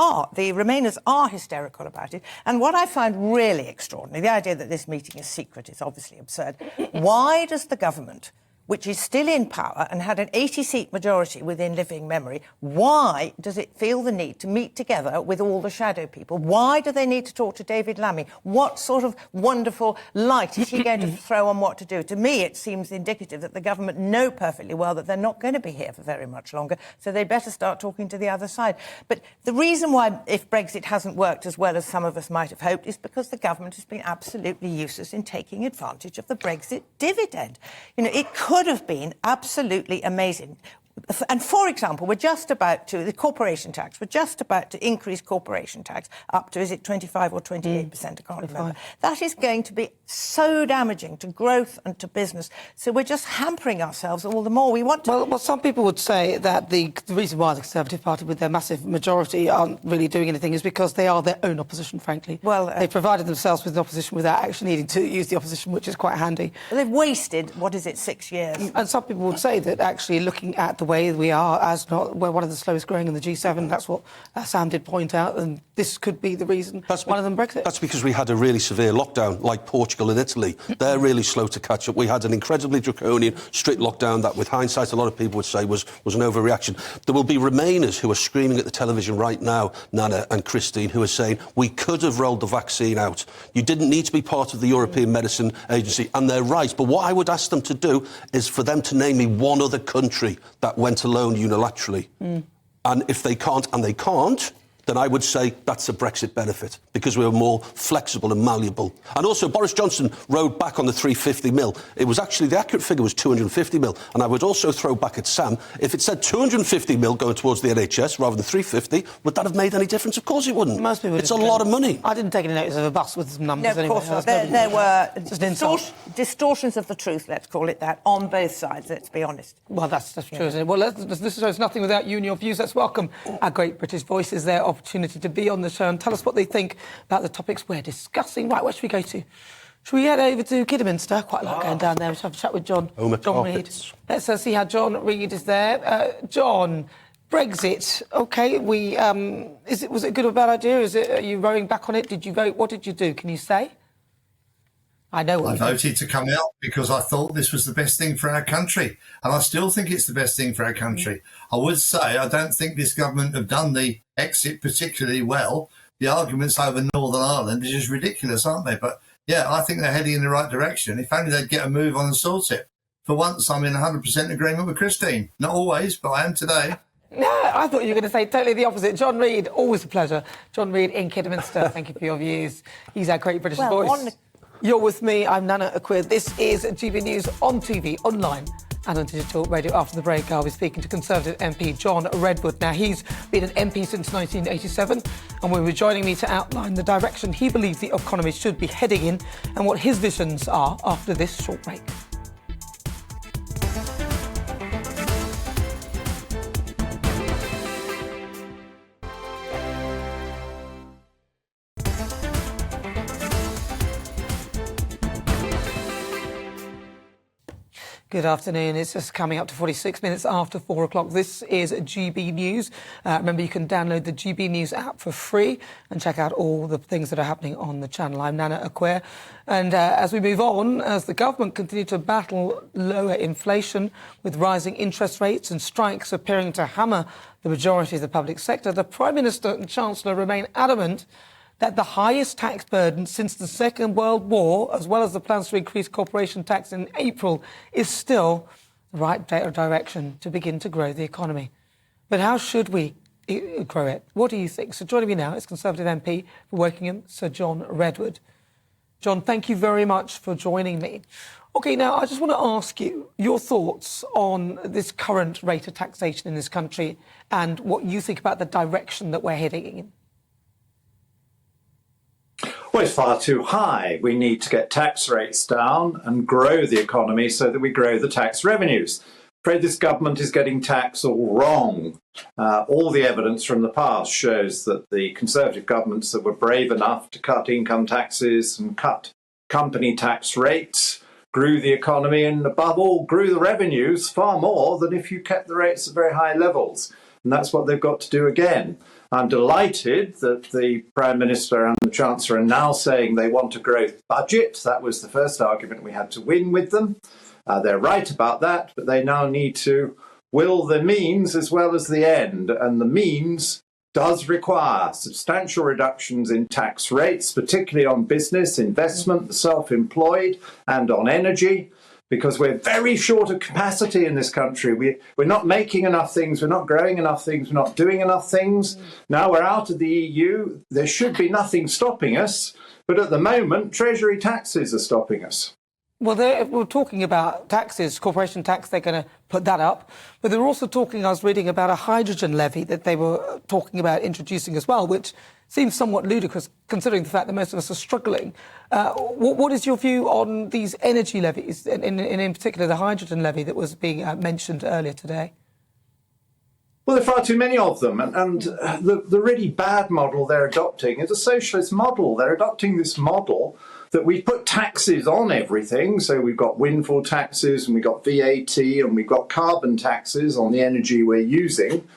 Remainers are hysterical about it. And what I find really extraordinary, the idea that this meeting is secret is obviously absurd. Why does the government, which is still in power and had an 80-seat majority within living memory, why does it feel the need to meet together with all the shadow people? Why do they need to talk to David Lammy? What sort of wonderful light is he going to throw on what to do? To me, it seems indicative that the government know perfectly well that they're not going to be here for very much longer, so they'd better start talking to the other side. But the reason why, if Brexit hasn't worked as well as some of us might have hoped, is because the government has been absolutely useless in taking advantage of the Brexit dividend. You know, it could have been absolutely amazing. And, for example, the corporation tax, we're just about to increase corporation tax up to, is it 25 or 28%? I can't remember. That is going to be so damaging to growth and to business. So we're just hampering ourselves all the more. We want to... Well, some people would say that the reason why the Conservative Party, with their massive majority, aren't really doing anything is because they are their own opposition, frankly. Well, they provided themselves with the opposition without actually needing to use the opposition, which is quite handy. They've wasted, 6 years? And some people would say that actually looking at the way we are, we're one of the slowest growing in the G7. That's what Sam did point out, and this could be the reason. One of them Brexit. That's because we had a really severe lockdown, like Portugal and Italy. They're really slow to catch up. We had an incredibly draconian, strict lockdown that, with hindsight, a lot of people would say was an overreaction. There will be Remainers who are screaming at the television right now, Nana and Christine, who are saying we could have rolled the vaccine out. You didn't need to be part of the European Medicine Agency, and they're right. But what I would ask them to do is for them to name me one other country that went alone unilaterally. And if they can't, and they can't, then I would say that's a Brexit benefit, because we were more flexible and malleable. And also, Boris Johnson rode back on the 350 mil. It was actually, the accurate figure was 250 mil. And I would also throw back at Sam, if it said 250 mil going towards the NHS rather than 350, would that have made any difference? Of course it wouldn't. Most people it's a lot of money. I didn't take any notice of a bus with some numbers. No, of course not. There were distortions of the truth, let's call it that, on both sides, let's be honest. Well, that's true, isn't it? Well, this shows nothing without you and your views. Let's welcome our great British voices, their opportunity to be on the show and tell us what they think about the topics we're discussing. Right, where should we go to? Should we head over to Kidderminster? Quite like going down there. We'll have a chat with John Reid. Let's see how John Reid is there. John, Brexit. OK, was it a good or bad idea? Are you rowing back on it? Did you vote? What did you do? Can you say? I know. I voted to come out because I thought this was the best thing for our country. And I still think it's the best thing for our country. I would say I don't think this government have done the exit particularly well. The arguments over Northern Ireland are just ridiculous, aren't they? But, yeah, I think they're heading in the right direction. If only they'd get a move on and sort it. For once, I'm in 100% agreement with Christine. Not always, but I am today. No, I thought you were going to say totally the opposite. John Reid, always a pleasure. John Reid in Kidderminster, thank you for your views. He's our great British voice. You're with me, I'm Nana Akua. This is GB News on TV, online and on digital radio. After the break, I'll be speaking to Conservative MP John Redwood. Now, he's been an MP since 1987 and will be joining me to outline the direction he believes the economy should be heading in and what his visions are after this short break. Good afternoon. It's just coming up to 46 minutes after 4 o'clock. This is GB News. Remember, you can download the GB News app for free and check out all the things that are happening on the channel. I'm Nana Akua. And as we move on, as the government continue to battle lower inflation with rising interest rates and strikes appearing to hammer the majority of the public sector, the Prime Minister and Chancellor remain adamant that the highest tax burden since the Second World War, as well as the plans to increase corporation tax in April, is still the right direction to begin to grow the economy. But how should we grow it? What do you think? So joining me now is Conservative MP for Wokingham, Sir John Redwood. John, thank you very much for joining me. OK, now I just want to ask you your thoughts on this current rate of taxation in this country and what you think about the direction that we're heading in. Well, it's far too high. We need to get tax rates down and grow the economy so that we grow the tax revenues. I'm afraid this government is getting tax all wrong. All the evidence from the past shows that the Conservative governments that were brave enough to cut income taxes and cut company tax rates grew the economy and, above all, grew the revenues far more than if you kept the rates at very high levels. And that's what they've got to do again. I'm delighted that the Prime Minister and the Chancellor are now saying they want a growth budget. That was the first argument we had to win with them. They're right about that, but they now need to will the means as well as the end. And the means does require substantial reductions in tax rates, particularly on business, investment, the self-employed, and on energy, because we're very short of capacity in this country. We're not making enough things, we're not growing enough things, we're not doing enough things. Now we're out of the EU, there should be nothing stopping us, but at the moment, Treasury taxes are stopping us. Well, we're talking about taxes, corporation tax, they're going to put that up. But they're also talking, I was reading about a hydrogen levy that they were talking about introducing as well, which seems somewhat ludicrous considering the fact that most of us are struggling. What is your view on these energy levies, in particular the hydrogen levy that was being mentioned earlier today? Well, there are far too many of them. And the really bad model they're adopting is a socialist model. They're adopting this model that we put taxes on everything. So we've got windfall taxes and we've got VAT and we've got carbon taxes on the energy we're using.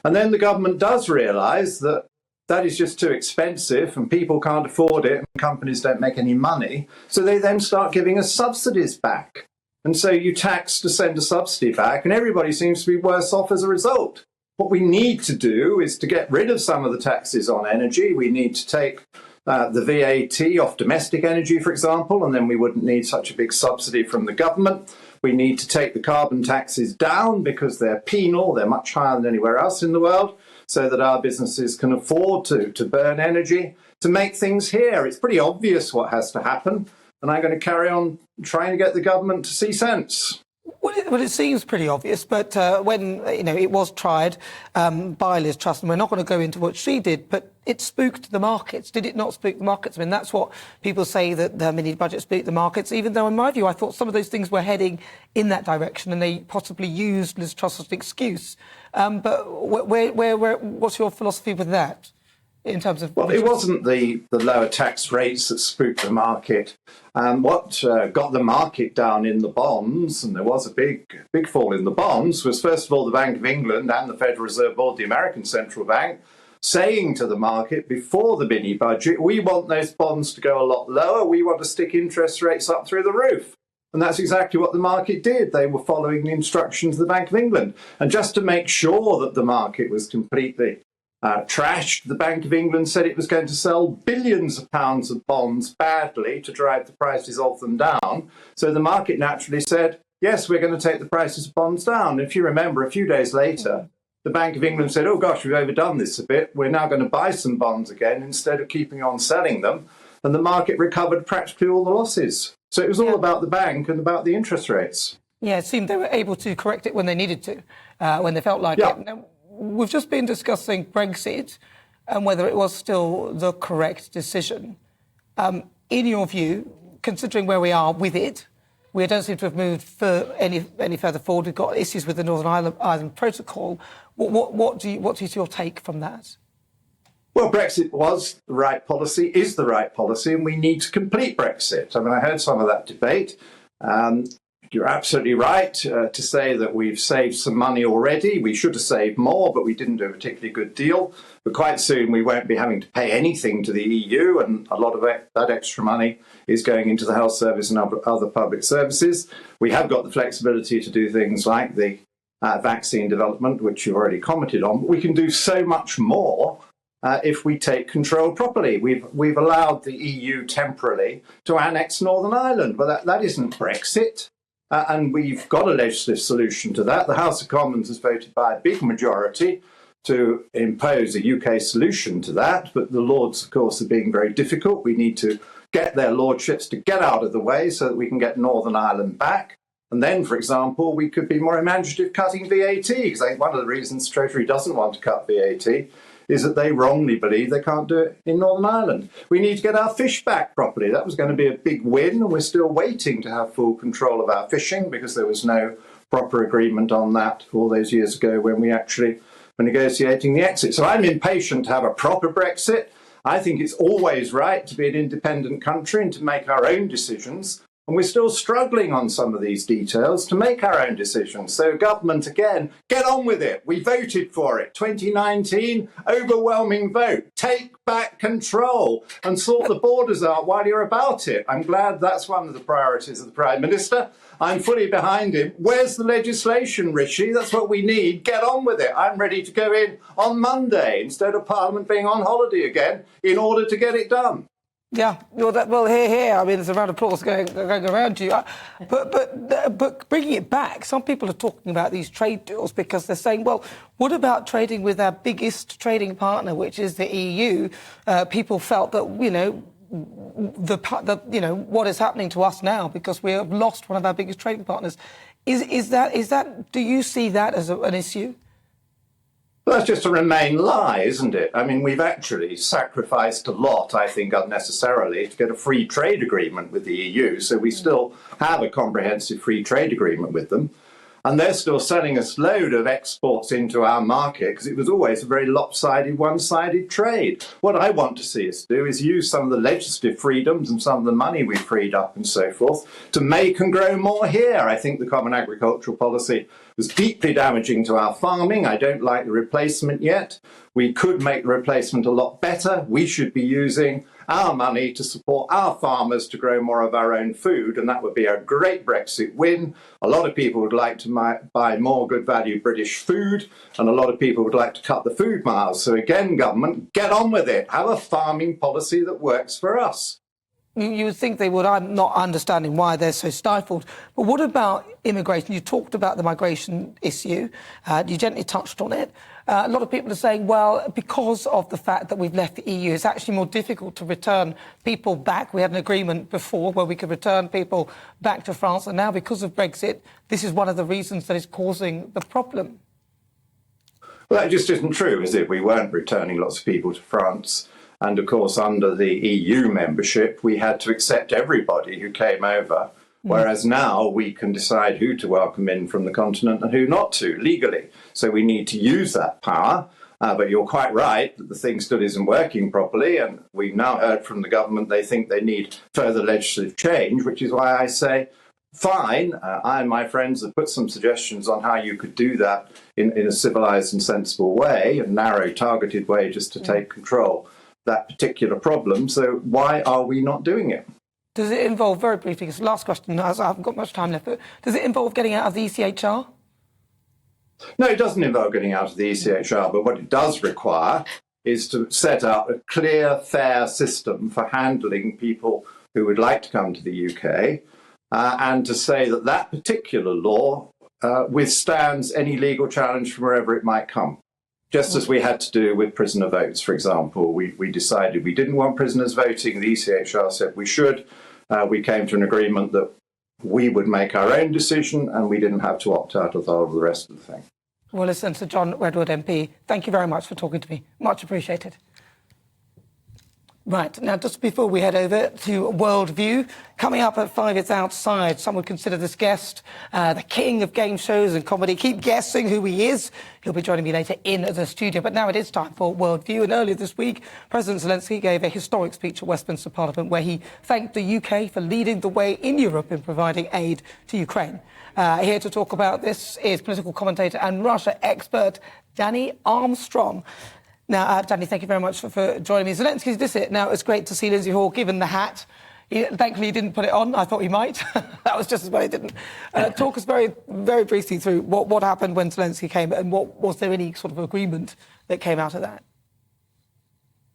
And then the government does realise that that is just too expensive and people can't afford it and companies don't make any money. So they then start giving us subsidies back. And so you tax to send a subsidy back and everybody seems to be worse off as a result. What we need to do is to get rid of some of the taxes on energy. We need to take the VAT off domestic energy, for example, and then we wouldn't need such a big subsidy from the government. We need to take the carbon taxes down because they're penal, they're much higher than anywhere else in the world, so that our businesses can afford to burn energy, to make things here. It's pretty obvious what has to happen, and I'm going to carry on trying to get the government to see sense. Well, it seems pretty obvious, but when it was tried by Liz Truss, and we're not going to go into what she did, but it spooked the markets. Did it not spook the markets? I mean, that's what people say, that the mini budget spooked the markets, even though, in my view, I thought some of those things were heading in that direction and they possibly used Liz Truss as an excuse. But what's your philosophy with that? In terms of well, it wasn't the lower tax rates that spooked the market. What got the market down in the bonds, and there was a big fall in the bonds, was first of all the Bank of England and the Federal Reserve Board, the American Central Bank, saying to the market before the mini budget, we want those bonds to go a lot lower, we want to stick interest rates up through the roof. And that's exactly what the market did. They were following the instructions of the Bank of England. And just to make sure that the market was completely trashed, the Bank of England said it was going to sell billions of pounds of bonds badly to drive the prices of them down. So the market naturally said, yes, we're going to take the prices of bonds down. If you remember, a few days later, the Bank of England said, oh gosh, we've overdone this a bit. We're now going to buy some bonds again instead of keeping on selling them. And the market recovered practically all the losses. So it was all about the bank and about the interest rates. Yeah, it seemed they were able to correct it when they needed to, when they felt like it. Now, we've just been discussing Brexit and whether it was still the correct decision. In your view, considering where we are with it, we don't seem to have moved any further forward. We've got issues with the Northern Ireland Protocol. What is your take from that? Well, Brexit was the right policy, is the right policy, and we need to complete Brexit. I mean, I heard some of that debate. You're absolutely right to say that we've saved some money already. We should have saved more, but we didn't do a particularly good deal. But quite soon we won't be having to pay anything to the EU, and a lot of that extra money is going into the health service and other public services. We have got the flexibility to do things like the vaccine development, which you've already commented on, but we can do so much more if we take control properly. We've allowed the EU temporarily to annex Northern Ireland, but that isn't Brexit. And we've got a legislative solution to that. The House of Commons has voted by a big majority to impose a UK solution to that. But the Lords, of course, are being very difficult. We need to get their lordships to get out of the way so that we can get Northern Ireland back. And then, for example, we could be more imaginative cutting VAT, because I think one of the reasons the Treasury doesn't want to cut VAT is that they wrongly believe they can't do it in Northern Ireland. We need to get our fish back properly. That was going to be a big win, and we're still waiting to have full control of our fishing because there was no proper agreement on that all those years ago when we actually were negotiating the exit. So I'm impatient to have a proper Brexit. I think it's always right to be an independent country and to make our own decisions. And we're still struggling on some of these details to make our own decisions. So government, again, get on with it. We voted for it. 2019, overwhelming vote. Take back control and sort the borders out while you're about it. I'm glad that's one of the priorities of the Prime Minister. I'm fully behind him. Where's the legislation, Rishi? That's what we need. Get on with it. I'm ready to go in on Monday instead of Parliament being on holiday again in order to get it done. Yeah, well, here. I mean, there's a round of applause going around you. But bringing it back, some people are talking about these trade deals because they're saying, well, what about trading with our biggest trading partner, which is the EU? People felt that, what is happening to us now because we have lost one of our biggest trading partners. Is that? Do you see that as an issue? Well, that's just a Remain lie, isn't it? I mean, we've actually sacrificed a lot, I think, unnecessarily to get a free trade agreement with the EU. So we still have a comprehensive free trade agreement with them. And they're still selling us a load of exports into our market because it was always a very lopsided, one-sided trade. What I want to see us do is use some of the legislative freedoms and some of the money we've freed up and so forth to make and grow more here. I think the Common Agricultural Policy was deeply damaging to our farming. I don't like the replacement yet. We could make the replacement a lot better. We should be using our money to support our farmers to grow more of our own food, and that would be a great Brexit win. A lot of people would like to buy more good value British food, and a lot of people would like to cut the food miles. So again, government, get on with it. Have a farming policy that works for us. You would think they would. I'm not understanding why they're so stifled. But what about immigration? You talked about the migration issue. You gently touched on it. A lot of people are saying, well, because of the fact that we've left the EU, it's actually more difficult to return people back. We had an agreement before where we could return people back to France. And now, because of Brexit, this is one of the reasons that is causing the problem. Well, that just isn't true, is it? We weren't returning lots of people to France. And of course, under the EU membership, we had to accept everybody who came over, whereas now we can decide who to welcome in from the continent and who not to, legally. So we need to use that power. But you're quite right that the thing still isn't working properly. And we've now heard from the government they think they need further legislative change, which is why I say, fine, I and my friends have put some suggestions on how you could do that in a civilised and sensible way, a narrow, targeted way just to take control that particular problem. So why are we not doing it? Does it involve, very briefly, it's the last question, as I haven't got much time left, but does it involve getting out of the ECHR? No, it doesn't involve getting out of the ECHR, but what it does require is to set up a clear, fair system for handling people who would like to come to the UK, and to say that that particular law withstands any legal challenge from wherever it might come. Just as we had to do with prisoner votes, for example. We decided we didn't want prisoners voting. The ECHR said we should. We came to an agreement that we would make our own decision and we didn't have to opt out of all the rest of the thing. Well, listen, Sir John Redwood MP, thank you very much for talking to me. Much appreciated. Right, now just before we head over to Worldview, coming up at 5, it's Outside. Some would consider this guest the king of game shows and comedy. Keep guessing who he is. He'll be joining me later in the studio. But now it is time for Worldview. And earlier this week, President Zelensky gave a historic speech at Westminster Parliament where he thanked the UK for leading the way in Europe in providing aid to Ukraine. Here to talk about this is political commentator and Russia expert Danny Armstrong. Now, Danny, thank you very much for joining me. Zelensky's visit. Now, it's great to see Lindsay Hall given the hat. Thankfully, he didn't put it on. I thought he might. That was just as well he didn't. Talk us very, very briefly through what happened when Zelensky came and was there any sort of agreement that came out of that?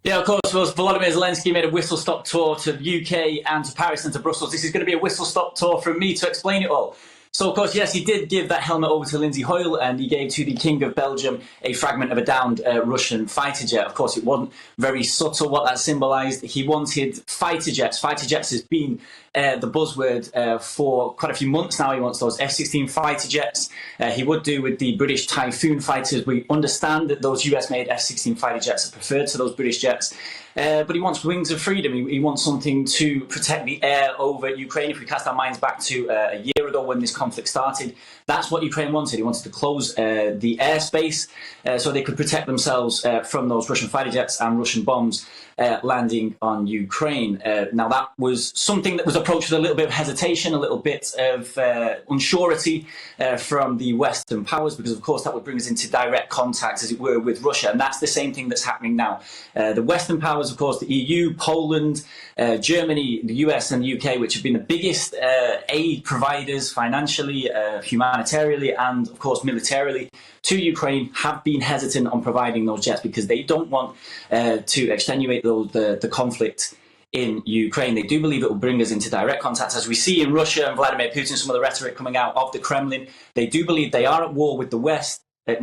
Yeah, of course, Volodymyr Zelensky made a whistle-stop tour to the UK and to Paris and to Brussels. This is going to be a whistle-stop tour from me to explain it all. So, of course, yes, he did give that helmet over to Lindsay Hoyle and he gave to the King of Belgium a fragment of a downed Russian fighter jet. Of course, it wasn't very subtle what that symbolised. He wanted fighter jets. Fighter jets has been the buzzword for quite a few months now. He wants those F-16 fighter jets. He would do with the British Typhoon fighters. We understand that those US-made F-16 fighter jets are preferred to those British jets. But he wants wings of freedom. He wants something to protect the air over Ukraine. If we cast our minds back to a year ago when this conflict started, that's what Ukraine wanted. He wanted to close the airspace so they could protect themselves from those Russian fighter jets and Russian bombs landing on Ukraine. Now, that was something that was approached with a little bit of hesitation, a little bit of unsurety from the Western powers, because, of course, that would bring us into direct contact, as it were, with Russia. And that's the same thing that's happening now. The Western powers, of course, the EU, Poland, Germany, the US and the UK, which have been the biggest aid providers financially, humanitarily and, of course, militarily to Ukraine, have been hesitant on providing those jets because they don't want to extenuate the conflict in Ukraine. They do believe it will bring us into direct contact, as we see in Russia and Vladimir Putin, some of the rhetoric coming out of the Kremlin. They do believe they are at war with the West, at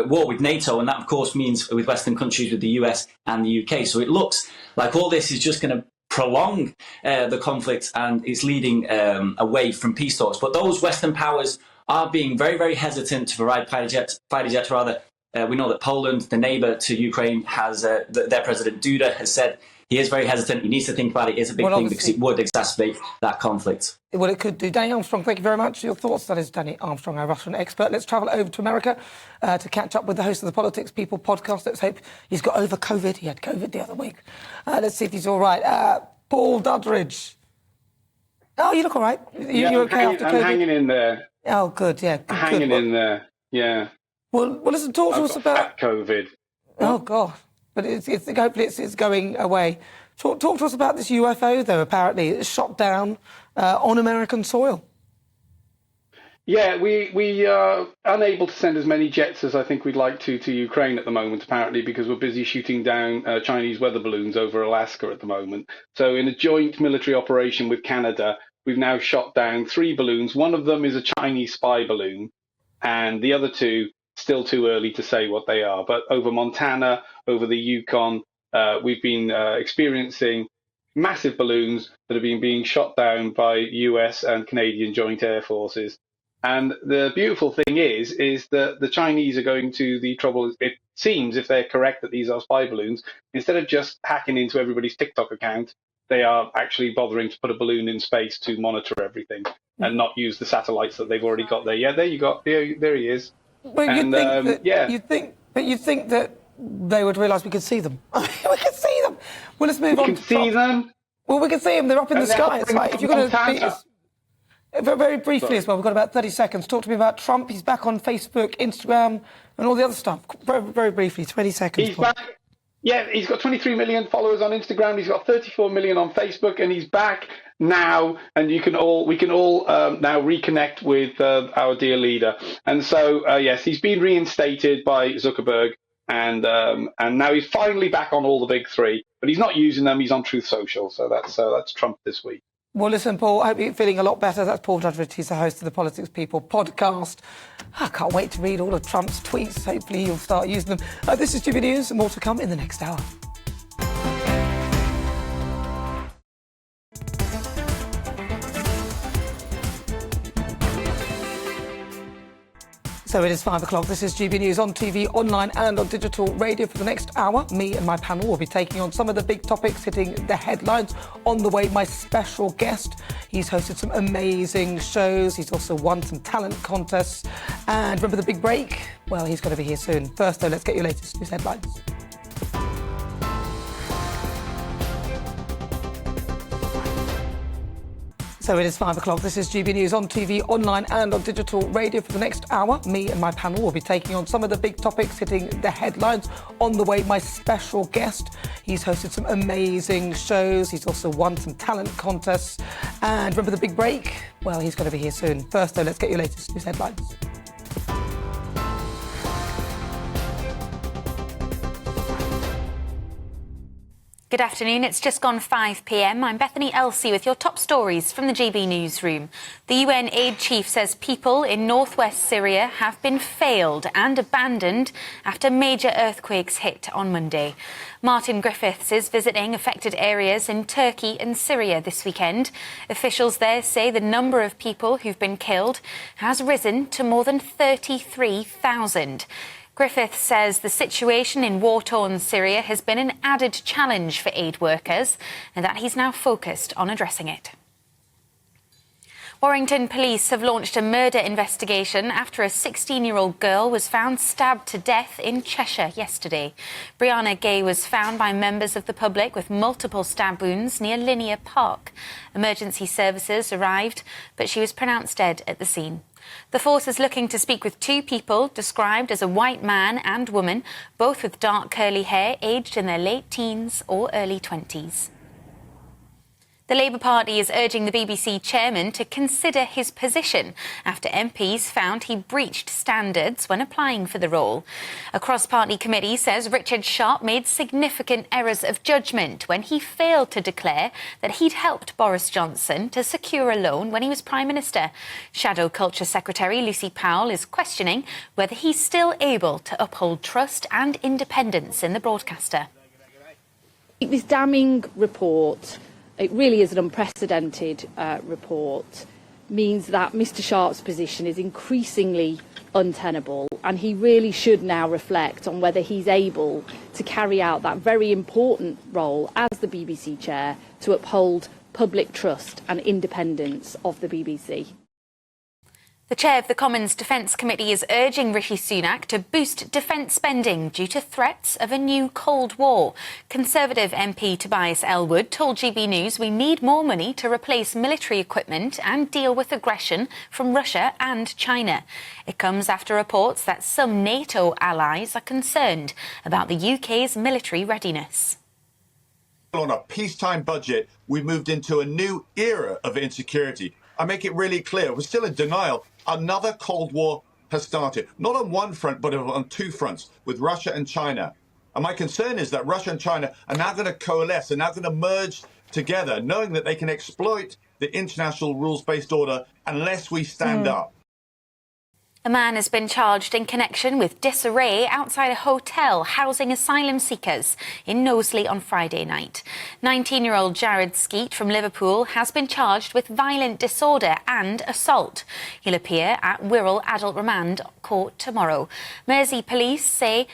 war with NATO, and that, of course, means with Western countries, with the US and the UK. So it looks like all this is just going to prolong the conflict and it's leading away from peace talks. But those Western powers are being very, very hesitant to provide fighter jets. We know that Poland, the neighbour to Ukraine, has their president Duda has said he is very hesitant. He needs to think about it. It's a big thing because it would exacerbate that conflict. Well, it could do. Danny Armstrong, thank you very much for your thoughts. That is Danny Armstrong, our Russian expert. Let's travel over to America to catch up with the host of the Politics People podcast. Let's hope he's got over COVID. He had COVID the other week. Let's see if he's all right. Paul Duddridge. Oh, you look all right. You're okay after COVID? I'm hanging in there. Oh, good, yeah. Good, hanging in there, yeah. Well, listen, talk to us about COVID. Oh, God. But hopefully it's going away. Talk to us about this UFO, though, apparently. It's shot down on American soil. Yeah, we are unable to send as many jets as I think we'd like to Ukraine at the moment, apparently, because we're busy shooting down Chinese weather balloons over Alaska at the moment. So in a joint military operation with Canada, we've now shot down 3 balloons. One of them is a Chinese spy balloon, and the other 2, still too early to say what they are. But over Montana, over the Yukon, we've been experiencing massive balloons that have been being shot down by US and Canadian joint air forces. And the beautiful thing is that the Chinese are going to the trouble, it seems, if they're correct that these are spy balloons, instead of just hacking into everybody's TikTok account, they are actually bothering to put a balloon in space to monitor everything and not use the satellites that they've already got there. Yeah, there you go. There he is. Well, you'd think that they would realise we could see them. We could see them. Well, let's move on. We can see them. Well, we can see them. They're up in the sky. It's like if you're going to very briefly as well. We've got about 30 seconds. Talk to me about Trump. He's back on Facebook, Instagram, and all the other stuff. Very briefly, 20 seconds. He's back. Yeah, he's got 23 million followers on Instagram. He's got 34 million on Facebook, and he's back now. And we can all now reconnect with our dear leader. And so, yes, he's been reinstated by Zuckerberg, and now he's finally back on all the big 3. But he's not using them. He's on Truth Social. So that's Trump this week. Well, listen, Paul, I hope you're feeling a lot better. That's Paul Duddridge. He's the host of the Politics People podcast. I can't wait to read all of Trump's tweets. Hopefully you'll start using them. This is GBNews, and more to come in the next hour. So it is 5 o'clock. This is GB News on TV, online and on digital radio for the next hour. Me and my panel will be taking on some of the big topics hitting the headlines. On the way, my special guest. He's hosted some amazing shows. He's also won some talent contests. And remember the big break? Well, he's going to be here soon. First, though, let's get your latest news headlines. So it is 5 o'clock. This is GB News on TV, online and on digital radio for the next hour. Me and my panel will be taking on some of the big topics hitting the headlines. On the way, my special guest. He's hosted some amazing shows. He's also won some talent contests. And remember the big break? Well, he's going to be here soon. First, though, let's get your latest news headlines. Good afternoon. It's just gone 5 p.m. I'm Bethany Elsey with your top stories from the GB newsroom. The UN aid chief says people in northwest Syria have been failed and abandoned after major earthquakes hit on Monday. Martin Griffiths is visiting affected areas in Turkey and Syria this weekend. Officials there say the number of people who've been killed has risen to more than 33,000. Griffith says the situation in war-torn Syria has been an added challenge for aid workers and that he's now focused on addressing it. Warrington police have launched a murder investigation after a 16-year-old girl was found stabbed to death in Cheshire yesterday. Brianna Gay was found by members of the public with multiple stab wounds near Linear Park. Emergency services arrived, but she was pronounced dead at the scene. The force is looking to speak with two people described as a white man and woman, both with dark curly hair, aged in their late teens or early 20s. The Labour Party is urging the BBC chairman to consider his position after MPs found he breached standards when applying for the role. A cross-party committee says Richard Sharp made significant errors of judgment when he failed to declare that he'd helped Boris Johnson to secure a loan when he was Prime Minister. Shadow Culture Secretary Lucy Powell is questioning whether he's still able to uphold trust and independence in the broadcaster. This damning report, it really is an unprecedented report, means that Mr Sharp's position is increasingly untenable, and he really should now reflect on whether he's able to carry out that very important role as the BBC chair to uphold public trust and independence of the BBC. The chair of the Commons Defence Committee is urging Rishi Sunak to boost defence spending due to threats of a new Cold War. Conservative MP Tobias Ellwood told GB News we need more money to replace military equipment and deal with aggression from Russia and China. It comes after reports that some NATO allies are concerned about the UK's military readiness. On a peacetime budget, we moved into a new era of insecurity. I make it really clear, we're still in denial. Another Cold War has started, not on one front, but on two fronts, with Russia and China. And my concern is that Russia and China are now going to coalesce, are now going to merge together, knowing that they can exploit the international rules-based order unless we stand up. A man has been charged in connection with disarray outside a hotel housing asylum seekers in Knowsley on Friday night. 19-year-old Jared Skeet from Liverpool has been charged with violent disorder and assault. He'll appear at Wirral Adult Remand Court tomorrow. Merseyside police say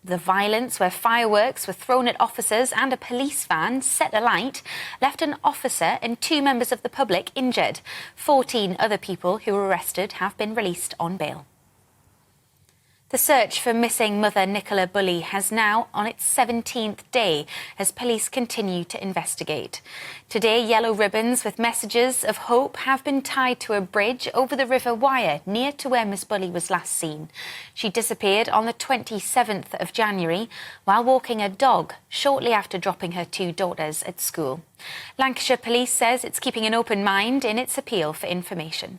the violence where fireworks were thrown at officers and a police van set alight left an officer and two members of the public injured. 14 other people who were arrested have been released on bail. The search for missing mother Nicola Bulley has now on its 17th day as police continue to investigate. Today, yellow ribbons with messages of hope have been tied to a bridge over the River Wyre near to where Miss Bulley was last seen. She disappeared on the 27th of January while walking a dog shortly after dropping her two daughters at school. Lancashire Police says it's keeping an open mind in its appeal for information.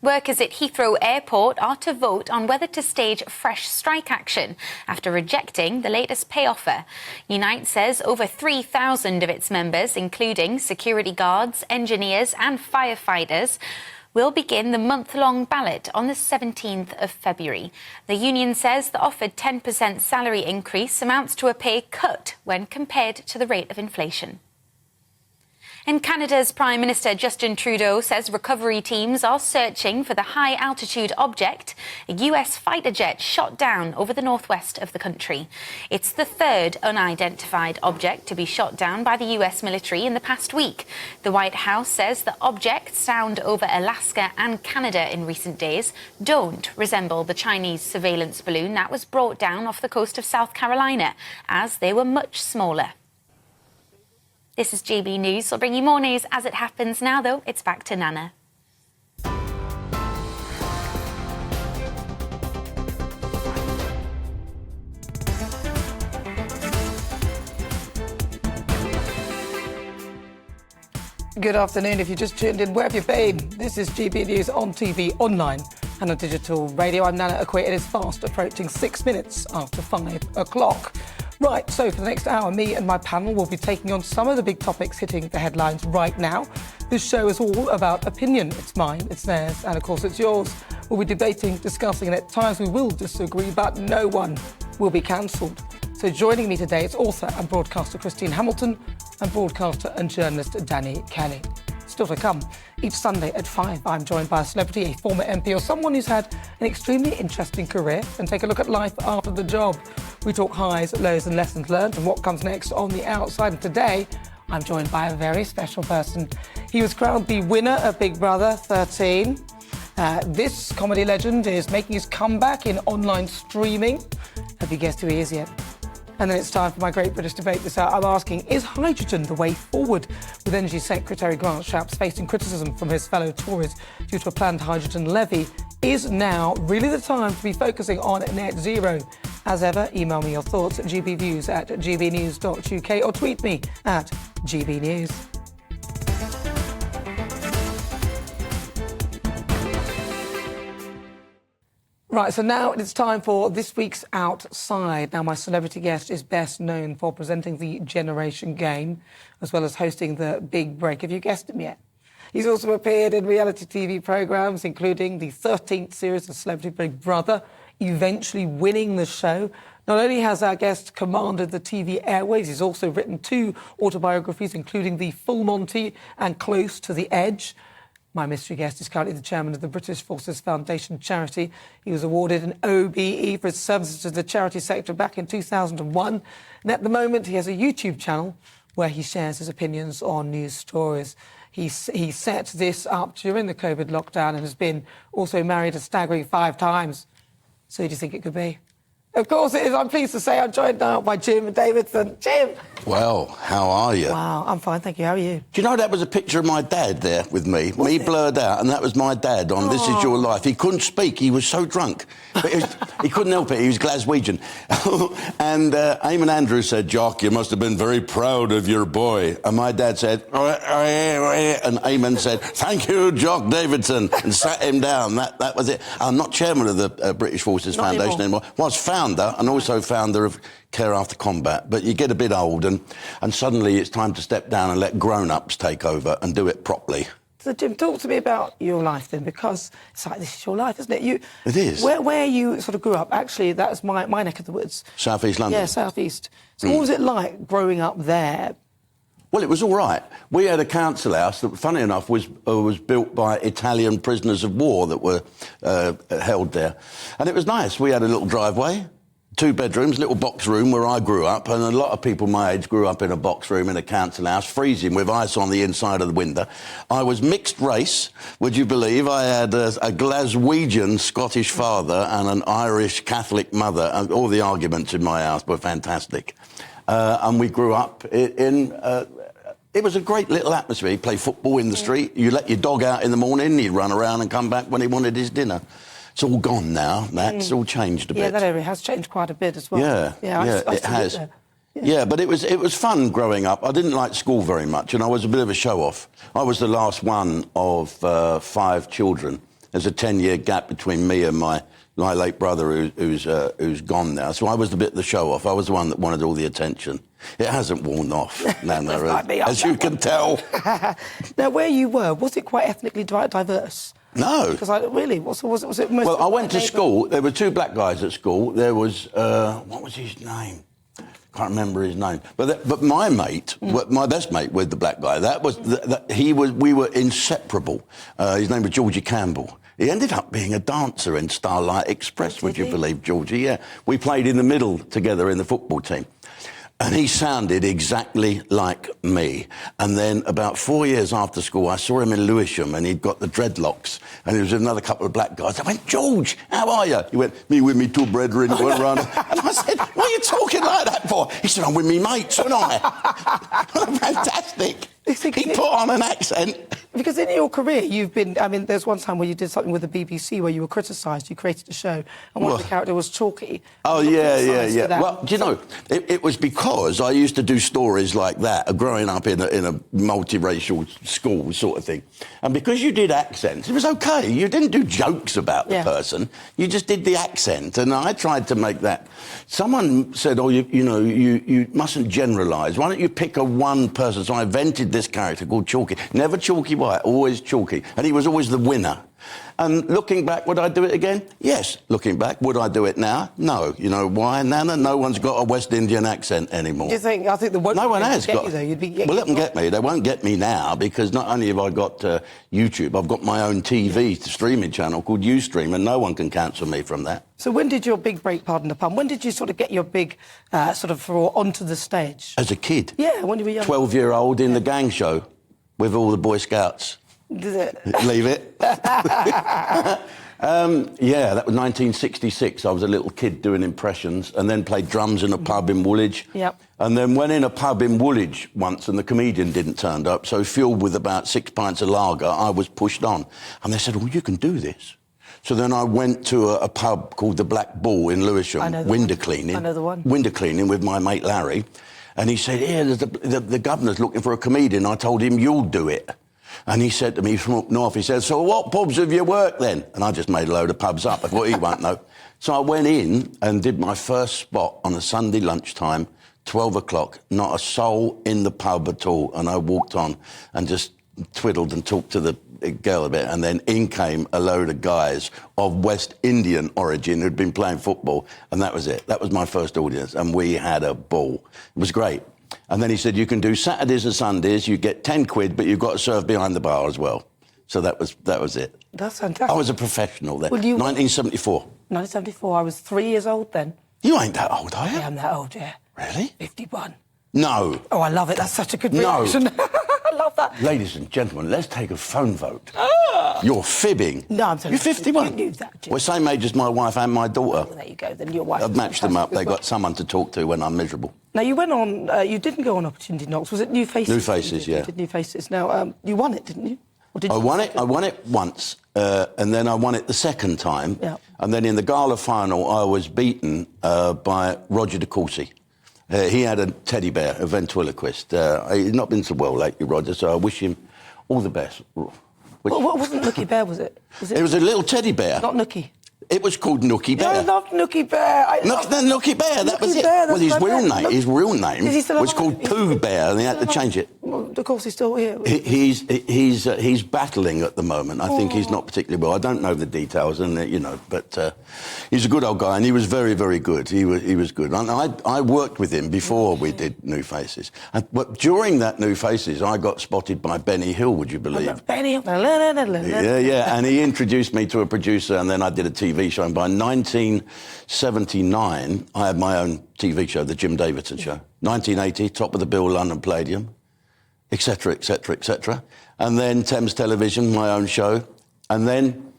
Workers at Heathrow Airport are to vote on whether to stage fresh strike action after rejecting the latest pay offer. Unite says over 3,000 of its members, including security guards, engineers and firefighters, will begin the month-long ballot on the 17th of February. The union says the offered 10% salary increase amounts to a pay cut when compared to the rate of inflation. And Canada's Prime Minister Justin Trudeau says recovery teams are searching for the high-altitude object a US fighter jet shot down over the northwest of the country. It's the third unidentified object to be shot down by the US military in the past week. The White House says the objects found over Alaska and Canada in recent days don't resemble the Chinese surveillance balloon that was brought down off the coast of South Carolina, as they were much smaller. This is GB News. I'll bring you more news as it happens. Now, though, it's back to Nana. Good afternoon. If you just tuned in, where have you been? This is GB News on TV, online and on digital radio. I'm Nana Akua. It is fast approaching 6 minutes after 5 o'clock. Right, so for the next hour, me and my panel will be taking on some of the big topics hitting the headlines right now. This show is all about opinion. It's mine, it's theirs, and of course it's yours. We'll be debating, discussing, and at times we will disagree, but no one will be cancelled. So joining me today is author and broadcaster Christine Hamilton and broadcaster and journalist Danny Kelly. Still to come, each Sunday at 5, I'm joined by a celebrity, a former MP, or someone who's had an extremely interesting career, and take a look at life after the job. We talk highs, lows and lessons learned and what comes next on the outside. And today, I'm joined by a very special person. He was crowned the winner of Big Brother 13. This comedy legend is making his comeback in online streaming. Have you guessed who he is yet? And then it's time for my Great British Debate this hour. I'm asking, is hydrogen the way forward? With Energy Secretary Grant Shapps facing criticism from his fellow Tories due to a planned hydrogen levy, is now really the time to be focusing on net zero? As ever, email me your thoughts at gbviews@gbnews.uk or tweet me at gbnews. Right, so now it's time for this week's Outside. Now, my celebrity guest is best known for presenting the Generation Game, as well as hosting the Big Break. Have you guessed him yet? He's also appeared in reality TV programmes, including the 13th series of Celebrity Big Brother, eventually winning the show. Not only has our guest commanded the TV airways, he's also written 2 autobiographies, including The Full Monty and Close to the Edge. My mystery guest is currently the chairman of the British Forces Foundation charity. He was awarded an OBE for his services to the charity sector back in 2001. And at the moment, he has a YouTube channel where he shares his opinions on news stories. He set this up during the COVID lockdown and has been also married a staggering 5 times. So who do you think it could be? Of course it is. I'm pleased to say I'm joined now by Jim Davidson. Jim! Well, how are you? Wow, I'm fine, thank you. How are you? Do you know that was a picture of my dad there with me? Me blurred out, and that was my dad on This Is Your Life. He couldn't speak, he was so drunk. But he couldn't help it, he was Glaswegian. And Eamon Andrews said, "Jock, you must have been very proud of your boy." And my dad said, and Eamon said, "Thank you, Jock Davidson," and sat him down. That was it. I'm not chairman of the British Forces Foundation anymore. Was founder, and also founder of Care After Combat. But you get a bit old, and suddenly it's time to step down and let grown-ups take over and do it properly. So, Jim, talk to me about your life then, because it's like this is your life, isn't it? It is. Where you sort of grew up, actually, that's my neck of the woods. South East London? Yeah, South East. So what was it like growing up there? Well, it was all right. We had a council house that, funny enough, was built by Italian prisoners of war that were held there. And it was nice. We had a little driveway, 2 bedrooms, little box room where I grew up, and a lot of people my age grew up in a box room in a council house, freezing with ice on the inside of the window. I was mixed race, would you believe? I had a Glaswegian Scottish father and an Irish Catholic mother, and all the arguments in my house were fantastic. And we grew up in... it was a great little atmosphere. You play football in the street, you let your dog out in the morning, he'd run around and come back when he wanted his dinner. It's all gone now. That's all changed a bit. Yeah, that area has changed quite a bit as well. Yeah, it has. Yeah, but it was fun growing up. I didn't like school very much, and I was a bit of a show-off. I was the last one of 5 children. There's a 10-year gap between me and my late brother who's gone now. So I was the bit of the show-off. I was the one that wanted all the attention. It hasn't worn off, Nana, as you can tell. Now, where you were, was it quite ethnically diverse? No. Because really, was it most... Well, I went to school. There were 2 black guys at school. There was, what was his name? Can't remember his name. But my mate, my best mate with the black guy, we were inseparable. His name was Georgie Campbell. He ended up being a dancer in Starlight Express, would you believe, Georgie? Yeah. We played in the middle together in the football team. And he sounded exactly like me. And then about 4 years after school, I saw him in Lewisham, and he'd got the dreadlocks. And he was with another couple of black guys. I went, "George, how are you?" He went, "Me with me two brethren." Went around. And I said, "What are you talking like that for?" He said, "I'm with me mates, aren't I?" Fantastic. He put on an accent. Because in your career, you've been... I mean, there's one time where you did something with the BBC where you were criticised. You created a show, and one of the characters was Chalky. Oh, yeah. Well, do you know, it was because I used to do stories like that, growing up in a multiracial school sort of thing. And because you did accents, it was OK. You didn't do jokes about the person. You just did the accent. And I tried to make that... Someone said, "Oh, you mustn't generalise. Why don't you pick one person?" So I invented this character called Chalky. Never Chalky White, always Chalky. And he was always the winner. And looking back, would I do it again? Yes. Looking back, would I do it now? No. You know why, Nana? No one's got a West Indian accent anymore. Do you think? I think no one has got. You, though. You'd be well, let them get me. They won't get me now, because not only have I got YouTube, I've got my own TV streaming channel called Ustream, and no one can cancel me from that. So when did your big break, pardon the pun, when did you sort of get your big onto the stage? As a kid. Yeah, when you were young. 12-year-old in the gang show with all the Boy Scouts. Leave it. That was 1966. I was a little kid doing impressions, and then played drums in a pub in Woolwich. Yep. And then went in a pub in Woolwich once, and the comedian didn't turn up, so filled with about 6 pints of lager, I was pushed on. And they said, "Well, you can do this." So then I went to a pub called the Black Bull in Lewisham, window cleaning. I know the one. Window cleaning with my mate Larry. And he said, "Yeah, the governor's looking for a comedian." I told him, "You'll do it." And he said to me from up north, he said, "So what pubs have you worked then?" And I just made a load of pubs up. I thought he won't know. So I went in and did my first spot on a Sunday lunchtime, 12 o'clock, not a soul in the pub at all. And I walked on and just twiddled and talked to the girl a bit. And then in came a load of guys of West Indian origin who'd been playing football. And that was it. That was my first audience. And we had a ball. It was great. And then he said, "You can do Saturdays and Sundays, you get 10 quid, but you've got to serve behind the bar as well." So that was it. That's fantastic. I was a professional then. Well, 1974. 1974, I was 3 years old then. You ain't that old, are you? Yeah, I'm that old, yeah. Really? 51. No. Oh, I love it. That's such a good reaction. I love that. Ladies and gentlemen, let's take a phone vote. You're fibbing. No, I'm telling you. You're 51. You knew that, Jim. We're same age as my wife and my daughter. Well, there you go. Then your wife. I've matched them up. They got someone to talk to when I'm miserable. Now, you went on... you didn't go on Opportunity Knocks. Was it New Faces? New Faces, yeah. You did New Faces. Now, you won it, didn't you? Or did I won it once, and then I won it the second time. Yeah. And then in the gala final, I was beaten by Roger de Courcy. He had a teddy bear, a ventriloquist. He's not been so well lately, Roger, so I wish him all the best. What wasn't Nookie Bear, was it? It was a little teddy bear. Not Nookie. It was called Nookie Bear. I loved Nookie Bear. Nookie Bear, that was it. Well, his real name was called Pooh Bear, and they had to change it. Well, of course, he's still here. He's battling at the moment. I think he's not particularly well. I don't know the details, and but he's a good old guy, and he was very, very good. He was good. And I worked with him before we did New Faces. But during that New Faces, I got spotted by Benny Hill. Would you believe? Benny Hill. Yeah, and he introduced me to a producer, and then I did a TV show. And by 1979, I had my own TV show, The Jim Davidson Show. 1980, top of the bill, London Palladium, etc., etc., etc. And then Thames Television, my own show. And then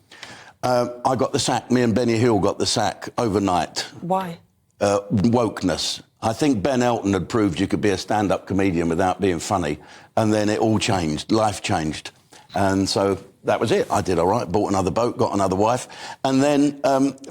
I got the sack. Me and Benny Hill got the sack overnight. Why? Wokeness. I think Ben Elton had proved you could be a stand-up comedian without being funny. And then it all changed. Life changed. And so that was it. I did all right, bought another boat, got another wife. And then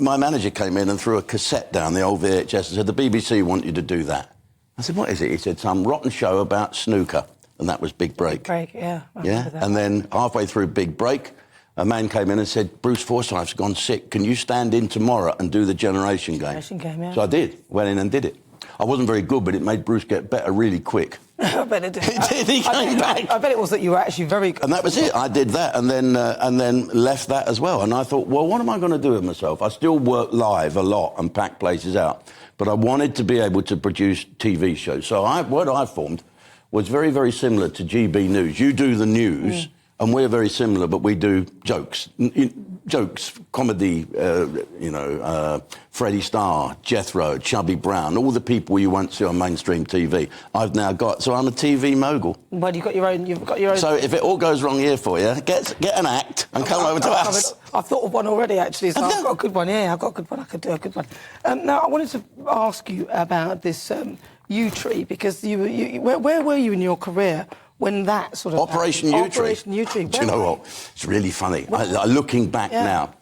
my manager came in and threw a cassette down the old VHS and said, "The BBC want you to do that." I said, "What is it?" He said, "Some rotten show about snooker." And that was Big Break. Big Break, yeah. Yeah, and then halfway through Big Break, a man came in and said, "Bruce Forsyth's gone sick. Can you stand in tomorrow and do the Generation Game?" Generation Game, yeah. So I did. Went in and did it. I wasn't very good, but it made Bruce get better really quick. I bet it did. He came back. I bet it was that you were actually very good. And that was it. I did that and then left that as well. And I thought, well, what am I going to do with myself? I still work live a lot and pack places out. But I wanted to be able to produce TV shows. So what I formed was very, very similar to GBNews. You do the news, and we're very similar, but we do jokes. Jokes, comedy, Freddie Starr, Jethro, Chubby Brown, all the people you won't see on mainstream TV. I've now got, so I'm a TV mogul. Well, you've got your own. So if it all goes wrong here for you, get an act and come over to us. I've thought of one already, actually, so I've got a good one. Yeah, I've got a good one. I could do a good one. Now, I wanted to ask you about this U-Tree, because where were you in your career when that sort of... Operation U-Tree. Operation U-Tree. Do you know what? It's really funny. Looking back now,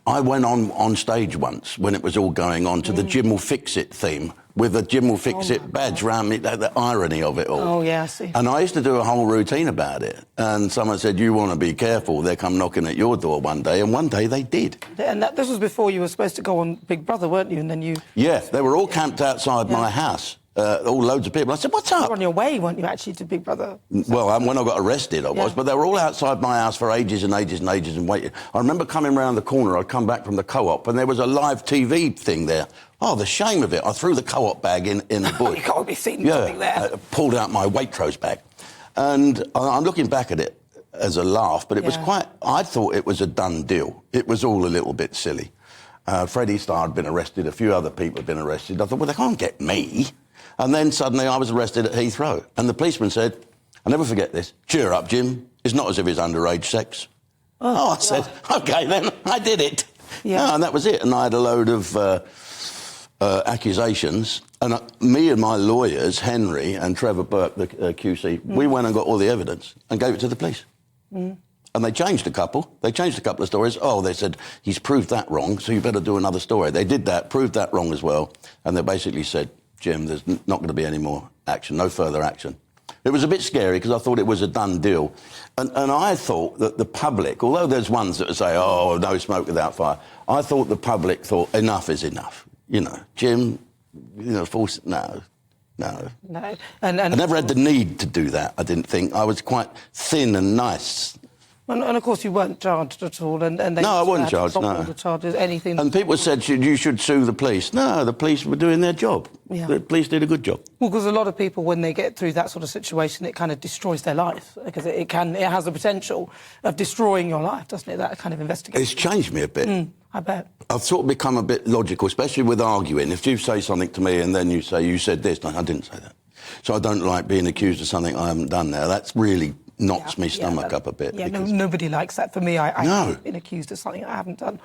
I went on stage once when it was all going on to the Jim will fix it theme with a Jim will fix it badge around me, the irony of it all. Oh, yeah, I see. And I used to do a whole routine about it. And someone said, you want to be careful, they'll come knocking at your door one day. And one day they did. And this was before you were supposed to go on Big Brother, weren't you? And then you... Yeah, they were all camped outside my house. All loads of people. I said, what's up? You were on your way, weren't you, actually, to Big Brother? Well, when I got arrested, I was, but they were all outside my house for ages and ages and ages and waiting. I remember coming round the corner, I'd come back from the Co-op, and there was a live TV thing there. Oh, the shame of it. I threw the Co-op bag in the bush. You can't be seen something there. I pulled out my Waitrose bag. And I'm looking back at it as a laugh, but it was quite... I thought it was a done deal. It was all a little bit silly. Freddie Starr had been arrested, a few other people had been arrested. I thought, well, they can't get me. And then suddenly I was arrested at Heathrow. And the policeman said, I'll never forget this, cheer up, Jim. It's not as if it's underage sex. I said, OK, then, I did it. Yeah. And that was it. And I had a load of accusations. And me and my lawyers, Henry and Trevor Burke, the QC, we went and got all the evidence and gave it to the police. And they changed a couple. They changed a couple of stories. Oh, they said, he's proved that wrong, so you better do another story. They did that, proved that wrong as well. And they basically said, Jim, there's not going to be any more action, no further action. It was a bit scary because I thought it was a done deal. And I thought that the public, although there's ones that say, oh, no smoke without fire, I thought the public thought enough is enough. You know, Jim, no. And I never had the need to do that, I didn't think. I was quite thin and nice. And of course, you weren't charged at all. And they no, I wasn't charged, no. All the charges, anything. And people said you should sue the police. No, the police were doing their job. Yeah. The police did a good job. Well, because a lot of people, when they get through that sort of situation, it kind of destroys their life. Because it has the potential of destroying your life, doesn't it, that kind of investigation? It's changed me a bit. I bet. I've sort of become a bit logical, especially with arguing. If you say something to me and then you say, you said this, no, I didn't say that. So I don't like being accused of something I haven't done now. That's really... knocks me stomach up a bit. Yeah, nobody likes that. For me, I've been accused of something I haven't done.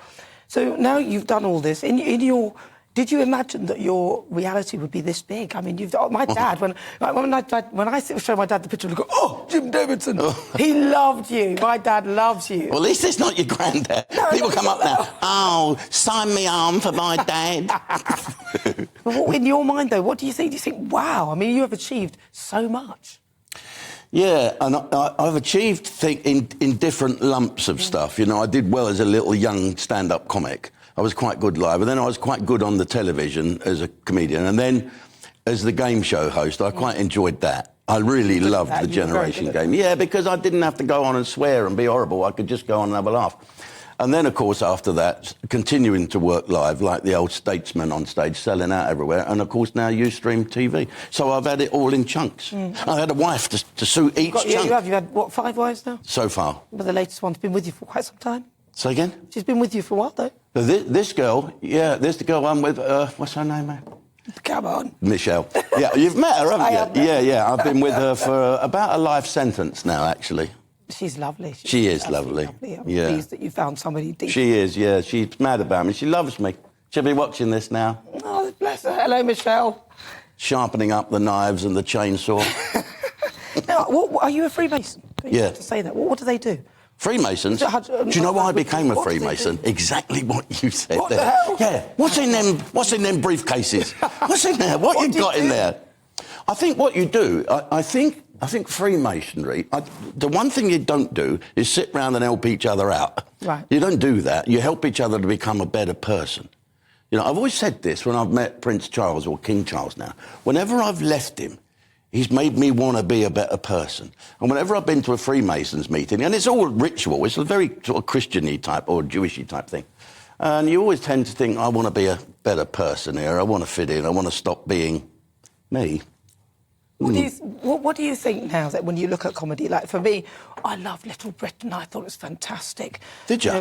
So now you've done all this. Did you imagine that your reality would be this big? I mean, my dad, when I show my dad the picture, I go, oh, Jim Davidson, he loved you. My dad loves you. Well, at least it's not your granddad. No, people come up now, oh, sign me arm for my dad. But in your mind, though, what do you think? Do you think, wow, I mean, you have achieved so much. Yeah, and I've achieved in different lumps of stuff. You know, I did well as a little young stand-up comic. I was quite good live, and then I was quite good on the television as a comedian, and then as the game show host, I quite enjoyed that. I really loved the Generation Game. Yeah, because I didn't have to go on and swear and be horrible. I could just go on and have a laugh. And then, of course, after that, continuing to work live, like the old statesman on stage, selling out everywhere. And, of course, now Ustream TV. So I've had it all in chunks. I had a wife to suit each chunk. You've had, what, 5 wives now? So far. But the latest one's been with you for quite some time. Say again? She's been with you for a while, though. This girl, this the girl I'm with, what's her name, mate? Come on. Michelle. Yeah, you've met her, haven't you? I have. Yeah. I've been with her for about a life sentence now, actually. She's lovely. She is lovely. I'm pleased that you found somebody deep. She is, yeah. She's mad about me. She loves me. She'll be watching this now. Oh, bless her. Hello, Michelle. Sharpening up the knives and the chainsaw. Now, are you a Freemason? You have to say that. What do they do? Freemasons? Do you know why I became a Freemason? Exactly what you said what there. The hell? Yeah. What's in them briefcases? What's in there? What you got in there? I think what you do, I think Freemasonry, the one thing you don't do is sit round and help each other out. Right. You don't do that. You help each other to become a better person. You know, I've always said this when I've met Prince Charles or King Charles now. Whenever I've left him, he's made me want to be a better person. And whenever I've been to a Freemasons meeting, and it's all ritual, it's a very sort of Christian-y type or Jewish-y type thing. And you always tend to think, I want to be a better person here, I want to fit in, I want to stop being me. What do you think now that when you look at comedy? Like for me, I love Little Britain. I thought it was fantastic. Did you?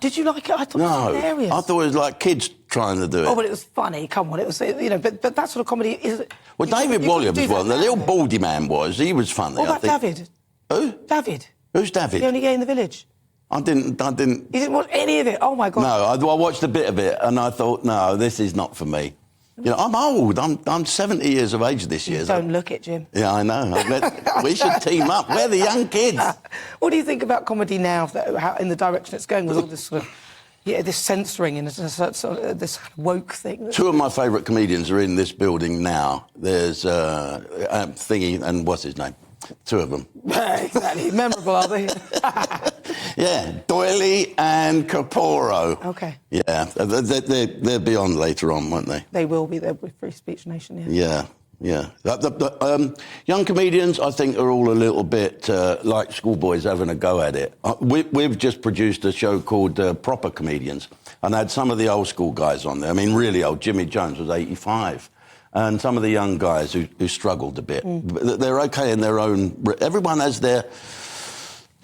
Did you like it? I thought it was hilarious. I thought it was like kids trying to do it. Oh, but it was funny. Come on, it was but that sort of comedy is. Well, David Williams was the little baldy man he was funny. What about David? Who? David. Who's David? The only gay in the village. I didn't. You didn't watch any of it? Oh my God. No, I watched a bit of it and I thought, no, this is not for me. You know, I'm old. I'm 70 years of age this year. Don't look it, Jim. Yeah, I know. We should team up. We're the young kids. What do you think about comedy now, how, in the direction it's going with all this sort of, this censoring and this woke thing? Two of my favourite comedians are in this building now. There's Thingy and what's his name? Two of them. Exactly. Memorable, are they? Yeah, Doyley and Caporo. OK. Yeah, they'll be on later on, won't they? They will be. They'll be Free Speech Nation, yeah. Yeah. Young comedians, I think, are all a little bit like schoolboys having a go at it. We've just produced a show called Proper Comedians, and I had some of the old school guys on there. I mean, really old. Jimmy Jones was 85. And some of the young guys who struggled a bit. They're OK in their own... Everyone has their...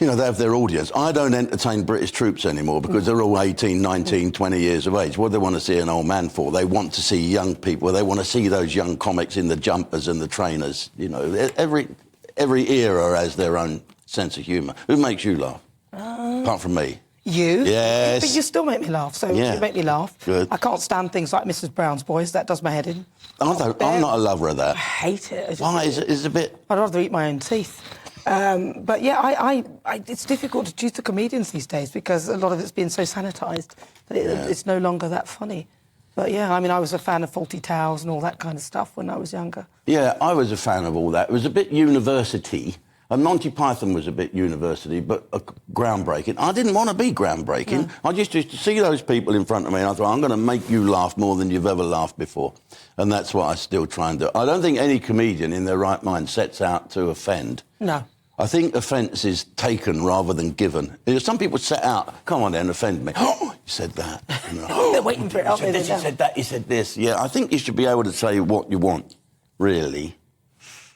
You know, they have their audience. I don't entertain British troops anymore because they're all 18, 19, 20 years of age. What do they want to see an old man for? They want to see young people. They want to see those young comics in the jumpers and the trainers. You know, every era has their own sense of humour. Who makes you laugh? Apart from me. You? Yes. But you still make me laugh, so you make me laugh. Good. I can't stand things like Mrs Brown's Boys. That does my head in. I'm not a lover of that. I hate it. Why? Is it a bit... I'd rather eat my own teeth. But yeah, it's difficult to choose the comedians these days because a lot of it's been so sanitised that it's no longer that funny. But yeah, I mean, I was a fan of Fawlty Towers and all that kind of stuff when I was younger. Yeah, I was a fan of all that. It was a bit university. And Monty Python was a bit university, but groundbreaking. I didn't want to be groundbreaking. No. I just used to see those people in front of me and I thought, I'm going to make you laugh more than you've ever laughed before. And that's what I still try and do. I don't think any comedian in their right mind sets out to offend. No. I think offence is taken rather than given. Some people set out, come on then, offend me. Oh, you said that. You know, they're waiting for it, aren't they? You said that, you said this. Yeah, I think you should be able to say what you want, really.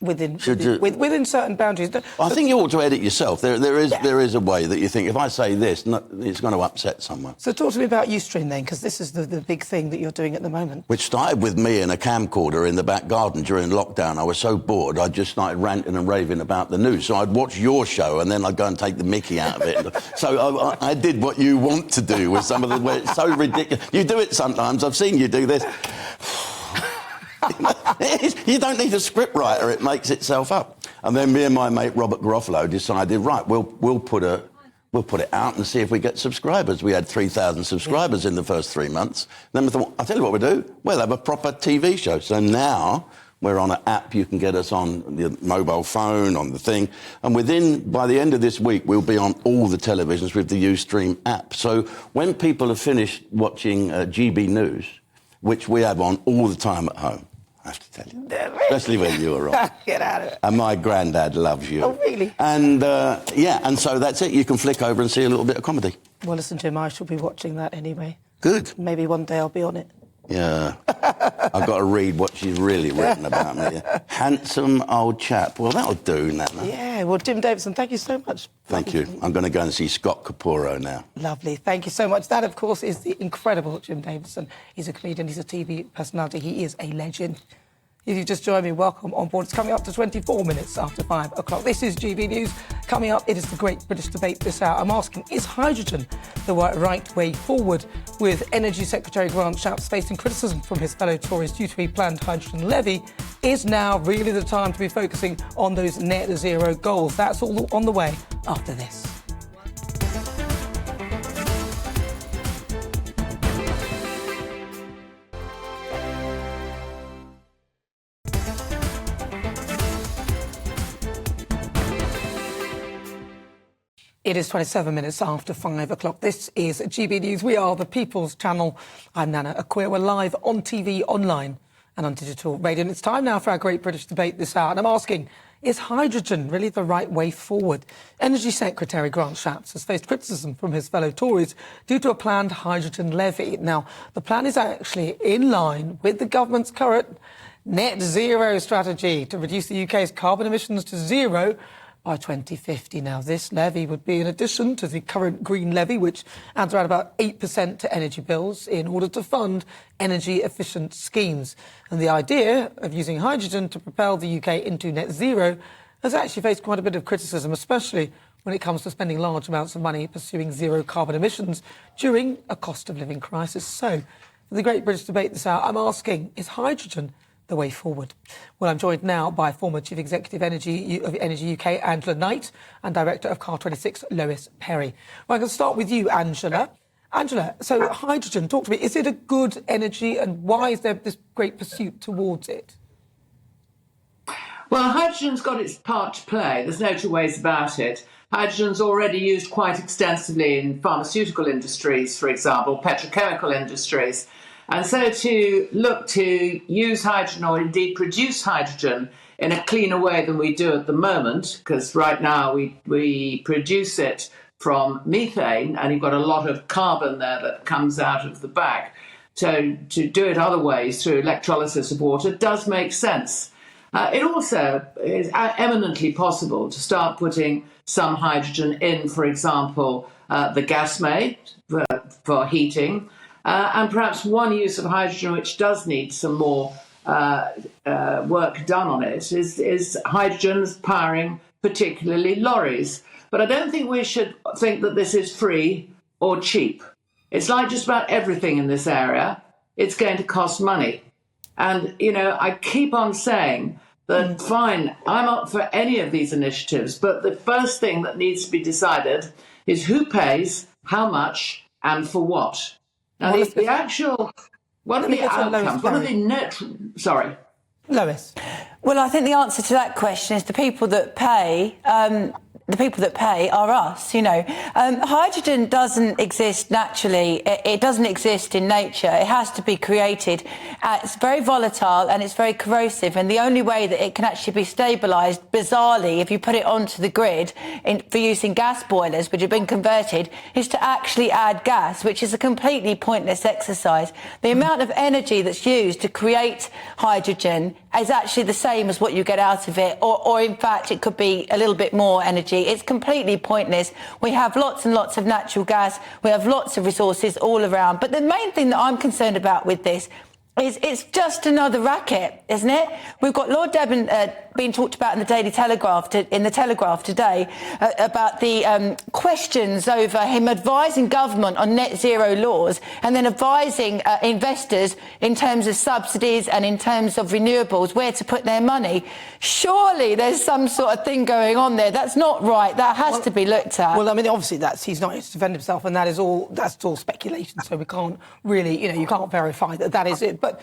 Within certain boundaries. I think you ought to edit yourself. There is a way that you think, if I say this, it's going to upset someone. So talk to me about Ustream then, because this is the big thing that you're doing at the moment. Which started with me and a camcorder in the back garden during lockdown. I was so bored, I just started ranting and raving about the news. So I'd watch your show and then I'd go and take the mickey out of it. So I did what you want to do with some of the... Where it's so ridiculous. You do it sometimes. I've seen you do this. You don't need a script writer, it makes itself up. And then me and my mate Robert Garofalo decided, right, we'll put it out and see if we get subscribers. We had 3,000 subscribers in the first 3 months. Then we thought, I'll tell you what we'll do, we'll have a proper TV show. So now we're on an app, you can get us on the mobile phone, on the thing. And by the end of this week, we'll be on all the televisions with the Ustream app. So when people have finished watching GBNews, which we have on all the time at home, I have to tell you. Especially when you were on. Get out of it. And my granddad loves you. Oh, really? And, and so that's it. You can flick over and see a little bit of comedy. Well, listen, Jim, I shall be watching that anyway. Good. Maybe one day I'll be on it. Yeah. I've got to read what she's really written about me. Handsome old chap. Well, that'll do, Nana. Yeah. Well, Jim Davidson, thank you so much. Thank you. I'm going to go and see Scott Caporo now. Lovely. Thank you so much. That, of course, is the incredible Jim Davidson. He's a comedian. He's a TV personality. He is a legend. If you just joined me, welcome on board. It's coming up to 24 minutes after 5 o'clock. This is GB News. Coming up, it is the Great British Debate this hour. I'm asking, is hydrogen the right way forward? With Energy Secretary Grant Shapps facing criticism from his fellow Tories due to a planned hydrogen levy, is now really the time to be focusing on those net zero goals? That's all on the way after this. It is 27 minutes after 5 o'clock. This is GB News. We are the People's Channel. I'm Nana Akua. We're live on TV, online and on digital radio. And it's time now for our Great British Debate this hour. And I'm asking, is hydrogen really the right way forward? Energy Secretary Grant Shapps has faced criticism from his fellow Tories due to a planned hydrogen levy. Now, the plan is actually in line with the government's current net zero strategy to reduce the UK's carbon emissions to zero by 2050. Now, this levy would be in addition to the current green levy, which adds around about 8% to energy bills in order to fund energy-efficient schemes. And the idea of using hydrogen to propel the UK into net zero has actually faced quite a bit of criticism, especially when it comes to spending large amounts of money pursuing zero carbon emissions during a cost of living crisis. So, for the Great British Debate this hour, I'm asking, is hydrogen the way forward? Well, I'm joined now by former Chief Executive of Energy UK, Angela Knight, and Director of Car26, Lois Perry. Well, I can start with you, Angela. Angela, so hydrogen, talk to me. Is it a good energy, and why is there this great pursuit towards it? Well, hydrogen's got its part to play. There's no two ways about it. Hydrogen's already used quite extensively in pharmaceutical industries, for example, petrochemical industries. And so to look to use hydrogen or indeed produce hydrogen in a cleaner way than we do at the moment, because right now we produce it from methane and you've got a lot of carbon there that comes out of the back. So to do it other ways through electrolysis of water does make sense. It also is eminently possible to start putting some hydrogen in, for example, the gas maid for heating. And perhaps one use of hydrogen which does need some more work done on it is hydrogen powering particularly lorries. But I don't think we should think that this is free or cheap. It's like just about everything in this area. It's going to cost money. And, you know, I keep on saying that, fine, I'm up for any of these initiatives, but the first thing that needs to be decided is who pays, how much, and for what. Now, the actual, what are the outcomes? What are the net? Sorry. Lois. Well, I think the answer to that question is the people that pay. The people that pay are us, you know. Hydrogen doesn't exist naturally. It doesn't exist in nature. It has to be created. It's very volatile and it's very corrosive. And the only way that it can actually be stabilised, bizarrely, if you put it onto the grid for using gas boilers, which have been converted, is to actually add gas, which is a completely pointless exercise. The amount of energy that's used to create hydrogen is actually the same as what you get out of it, or in fact, it could be a little bit more energy. It's completely pointless. We have lots and lots of natural gas. We have lots of resources all around. But the main thing that I'm concerned about with this is it's just another racket, isn't it? We've got Lord Debon being talked about in the Daily Telegraph, today, about the questions over him advising government on net zero laws and then advising investors in terms of subsidies and in terms of renewables where to put their money. Surely there's some sort of thing going on there. That's not right. That has to be looked at. Well, I mean, obviously he's not here to defend himself, and that's all speculation. So we can't really, you can't verify that is it. But,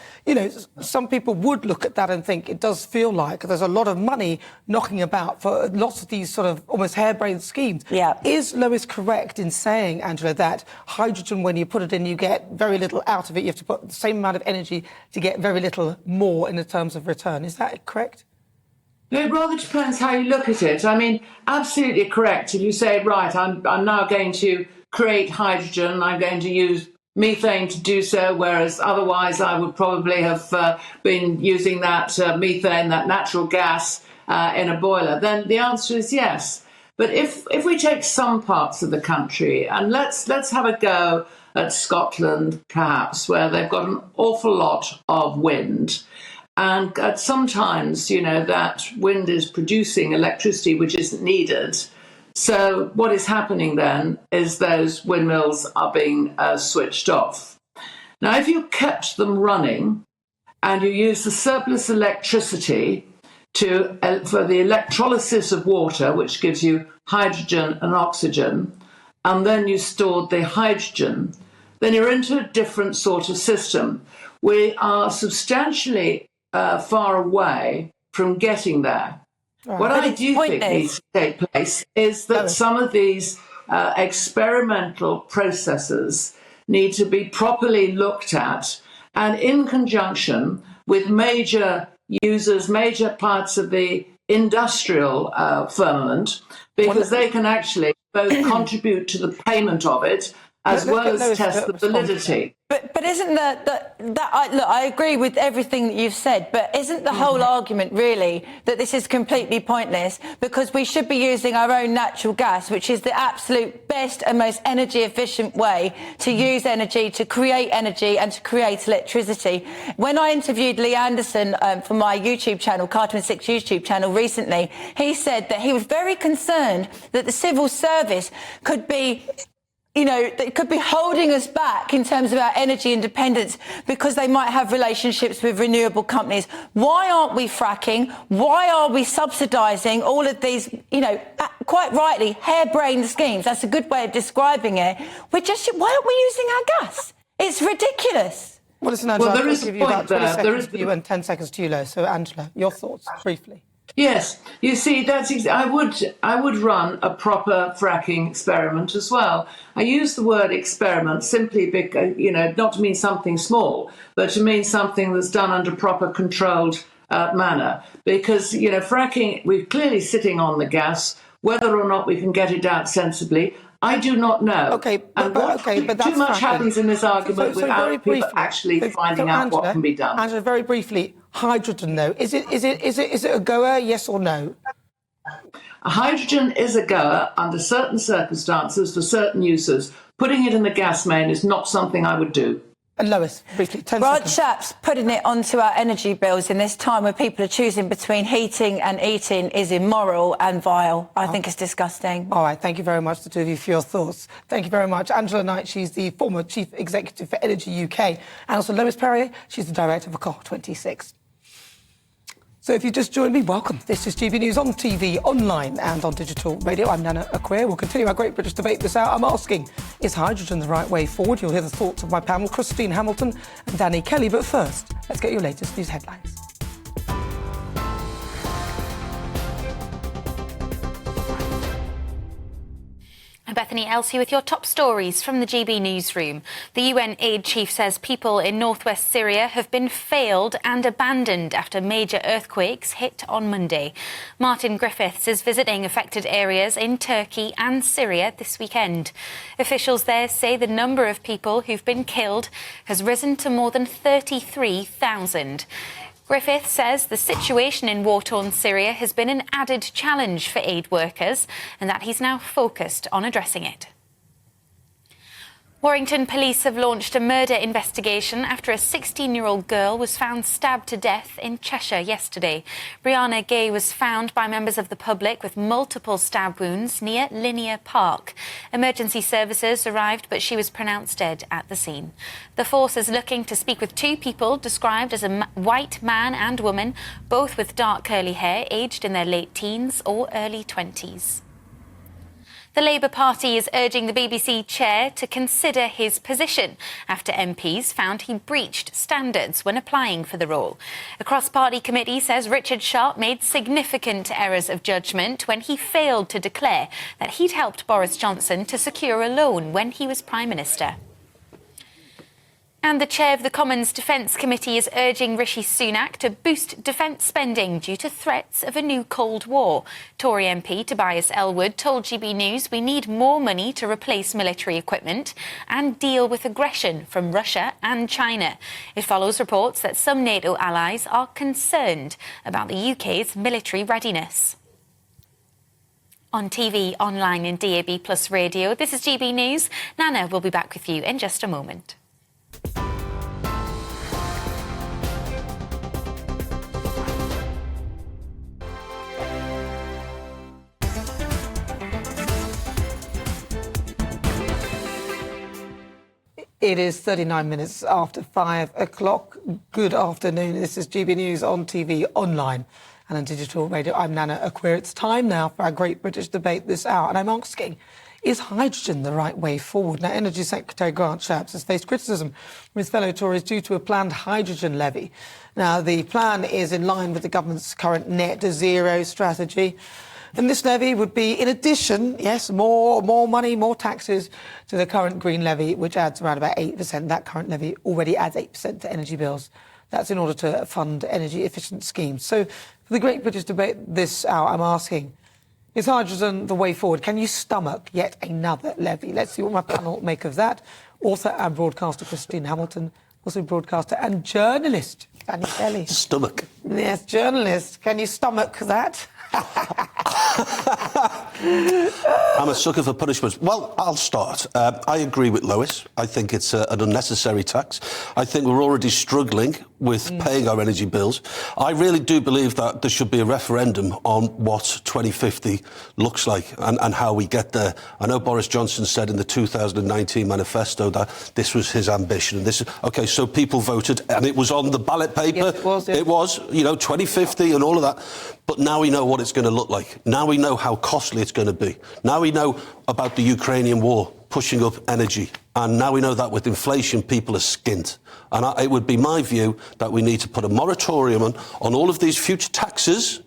some people would look at that and think it does feel like there's a lot of money knocking about for lots of these sort of almost harebrained schemes. Yeah. Is Lois correct in saying, Angela, that hydrogen, when you put it in, you get very little out of it? You have to put the same amount of energy to get very little more in the terms of return. Is that correct? It rather depends how you look at it. I mean, absolutely correct. If you say, right, I'm now going to create hydrogen, I'm going to use methane to do so, whereas otherwise I would probably have been using that methane, that natural gas, in a boiler, then the answer is yes. But if we take some parts of the country, and let's have a go at Scotland, perhaps, where they've got an awful lot of wind, and sometimes, that wind is producing electricity which isn't needed. So what is happening then is those windmills are being switched off. Now, if you kept them running and you use the surplus electricity for the electrolysis of water, which gives you hydrogen and oxygen, and then you stored the hydrogen, then you're into a different sort of system. We are substantially far away from getting there. Right. What I do think needs to take place is that some of these experimental processes need to be properly looked at, and in conjunction with major users, major parts of the industrial firmament, because they can actually both contribute to the payment of it as well as test the validity. But isn't look, I agree with everything that you've said, but isn't the whole argument really that this is completely pointless, because we should be using our own natural gas, which is the absolute best and most energy efficient way to use energy, to create energy and to create electricity. When I interviewed Lee Anderson for my YouTube channel, Cartman 6 YouTube channel recently, he said that he was very concerned that the civil service could be that could be holding us back in terms of our energy independence because they might have relationships with renewable companies. Why aren't we fracking? Why are we subsidising all of these, quite rightly, harebrained schemes? That's a good way of describing it. Why aren't we using our gas? It's ridiculous. Well, listen, Angela, there is I'll give a you point about 20 there. seconds to you and 10 seconds to you, Lo. So, Angela, your thoughts, briefly. Yes, you see, I would run a proper fracking experiment as well. I use the word experiment simply because, not to mean something small, but to mean something that's done under proper controlled manner. Because, fracking, we're clearly sitting on the gas. Whether or not we can get it out sensibly, I do not know. Okay, but that's too much fracking. happens in this argument without people briefly, actually finding out Angela, what can be done. Angela, very briefly, hydrogen, though, is it a goer, yes or no? Hydrogen is a goer under certain circumstances for certain uses. Putting it in the gas main is not something I would do. And Lois, briefly, 10 Rod seconds. Shaps putting it onto our energy bills in this time where people are choosing between heating and eating is immoral and vile. I think it's disgusting. All right, thank you very much, the two of you, for your thoughts. Thank you very much. Angela Knight, she's the former Chief Executive for Energy UK. And also Lois Perrier, she's the Director for COP26. So if you just joined me, welcome. This is GB News on TV, online and on digital radio. I'm Nana Akua. We'll continue our Great British debate this hour. I'm asking, is hydrogen the right way forward? You'll hear the thoughts of my panel, Christine Hamilton and Danny Kelly. But first, let's get your latest news headlines. I'm Bethany Elsey with your top stories from the GB newsroom. The UN aid chief says people in northwest Syria have been failed and abandoned after major earthquakes hit on Monday. Martin Griffiths is visiting affected areas in Turkey and Syria this weekend. Officials there say the number of people who've been killed has risen to more than 33,000. Griffith says the situation in war-torn Syria has been an added challenge for aid workers and that he's now focused on addressing it. Warrington police have launched a murder investigation after a 16-year-old girl was found stabbed to death in Cheshire yesterday. Brianna Gay was found by members of the public with multiple stab wounds near Linear Park. Emergency services arrived, but she was pronounced dead at the scene. The force is looking to speak with two people described as a white man and woman, both with dark curly hair, aged in their late teens or early 20s. The Labour Party is urging the BBC chair to consider his position after MPs found he breached standards when applying for the role. A cross-party committee says Richard Sharp made significant errors of judgment when he failed to declare that he'd helped Boris Johnson to secure a loan when he was Prime Minister. And the chair of the Commons Defence Committee is urging Rishi Sunak to boost defence spending due to threats of a new Cold War. Tory MP Tobias Ellwood told GB News we need more money to replace military equipment and deal with aggression from Russia and China. It follows reports that some NATO allies are concerned about the UK's military readiness. On TV, online and DAB+ radio, this is GB News. Nana will be back with you in just a moment. It is 39 minutes after 5 o'clock. Good afternoon. This is GB News on TV, online and on digital radio. I'm Nana Akua. It's time now for our Great British debate this hour. And I'm asking, is hydrogen the right way forward? Now, Energy Secretary Grant Shapps has faced criticism from his fellow Tories due to a planned hydrogen levy. Now, the plan is in line with the government's current net zero strategy. And this levy would be, in addition, yes, more money, more taxes to the current green levy, which adds around about 8%. That current levy already adds 8% to energy bills. That's in order to fund energy-efficient schemes. So for the Great British Debate this hour, I'm asking, is hydrogen the way forward? Can you stomach yet another levy? Let's see what my panel make of that. Author and broadcaster Christine Hamilton, also broadcaster and journalist Danny Kelly. Stomach. Yes, journalist. Can you stomach that? I'm a sucker for punishments. Well, I'll start. I agree with Lois. I think it's an unnecessary tax. I think we're already struggling with paying our energy bills. I really do believe that there should be a referendum on what 2050 looks like and how we get there. I know Boris Johnson said in the 2019 manifesto that this was his ambition. And this, OK, so people voted and it was on the ballot paper. Yes, it was. Yes. It was, 2050 and all of that. But now we know what it's going to look like. Now we know how costly it's going to be. Now we know about the Ukrainian war pushing up energy. And now we know that with inflation, people are skint. And it would be my view that we need to put a moratorium on all of these future taxes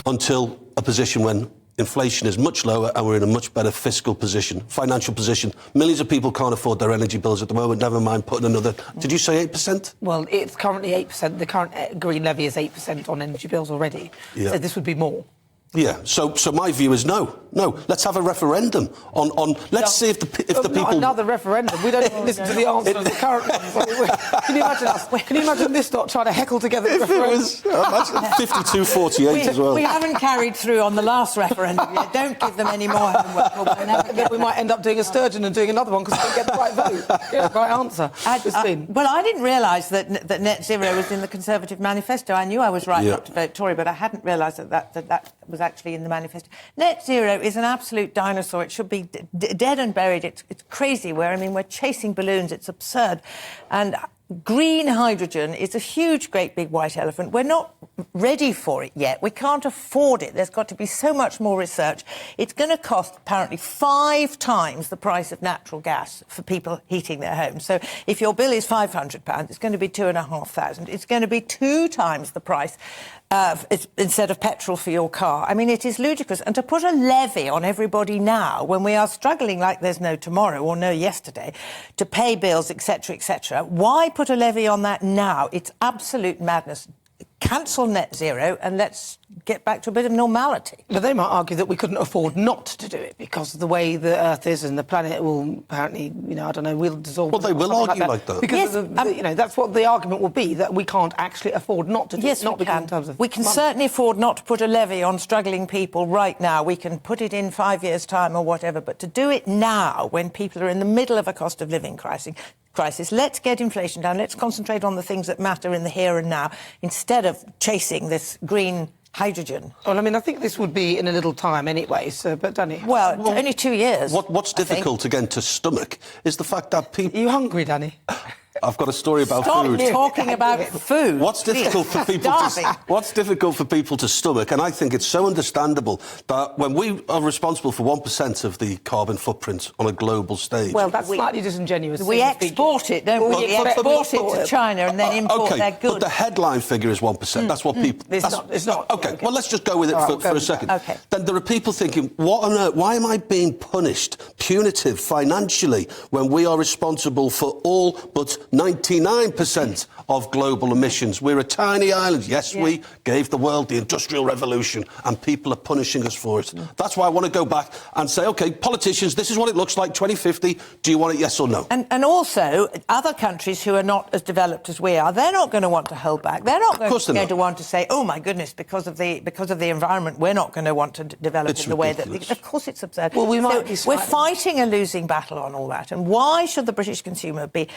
until a position when inflation is much lower and we're in a much better fiscal position, financial position. Millions of people can't afford their energy bills at the moment, never mind putting another... Did you say 8%? Well, it's currently 8%. The current green levy is 8% on energy bills already. Yeah. So this would be more. Yeah, so my view is no. Let's have a referendum on let's see if the people... Another referendum. We don't even listen to the answer of the current one. Can you imagine this lot trying to heckle together the referendum? It was 52-48 as well. We haven't carried through on the last referendum yet. Don't give them any more homework. We might end up doing a Sturgeon and doing another one because we don't get the right vote. Yeah, right answer. Well, I didn't realise that net zero was in the Conservative manifesto. I knew I was right not to vote Tory, but I hadn't realised that was actually in the manifesto. Net zero is an absolute dinosaur. It should be dead and buried. It's crazy. We're chasing balloons. It's absurd. And green hydrogen is a huge, great big white elephant. We're not ready for it yet. We can't afford it. There's got to be so much more research. It's going to cost apparently 5 times the price of natural gas for people heating their homes. So if your bill is £500, it's going to be £2,500. It's going to be 2 times the price instead of petrol for your car. I mean, it is ludicrous. And to put a levy on everybody now, when we are struggling like there's no tomorrow or no yesterday, to pay bills, etc., why put a levy on that now? It's absolute madness. Cancel net zero and let's get back to a bit of normality. But they might argue that we couldn't afford not to do it because of the way the Earth is and the planet will apparently, we'll dissolve. Well, they will argue like that. Because that's what the argument will be, that we can't actually afford not to do it. Yes, not we can. In terms of we can money. certainly afford not to put a levy on struggling people right now. We can put it in 5 years' time or whatever, but to do it now when people are in the middle of a cost of living crisis, let's get inflation down, let's concentrate on the things that matter in the here and now instead of chasing this green hydrogen. Well, I think this would be in a little time anyway, but Danny... Well, only 2 years. What's difficult, again, to stomach is the fact that people... Are you hungry, Danny? I've got a story about Stop food. talking about food. What's difficult for people to stomach, and I think it's so understandable that when we are responsible for 1% of the carbon footprint on a global stage... Well, that's slightly disingenuous. We export it, don't we? We export it to China and then import their goods. But the headline figure is 1%. That's what people... It's not. OK, well, let's just go with it for a second. OK. Then there are people thinking, what on earth? Why am I being punished, punitive, financially, when we are responsible for all but 99% of global emissions? We're a tiny island. Yes, we gave the world the Industrial Revolution, and people are punishing us for it. That's why I want to go back and say, OK, politicians, this is what it looks like, 2050. Do you want it, yes or no? And also, other countries who are not as developed as we are, they're not going to want to hold back. They're not going to want to say, oh, my goodness, because of the environment, we're not going to want to develop in the way that... Of course, it's absurd. Well, we're fighting a losing battle on all that. And why should the British consumer be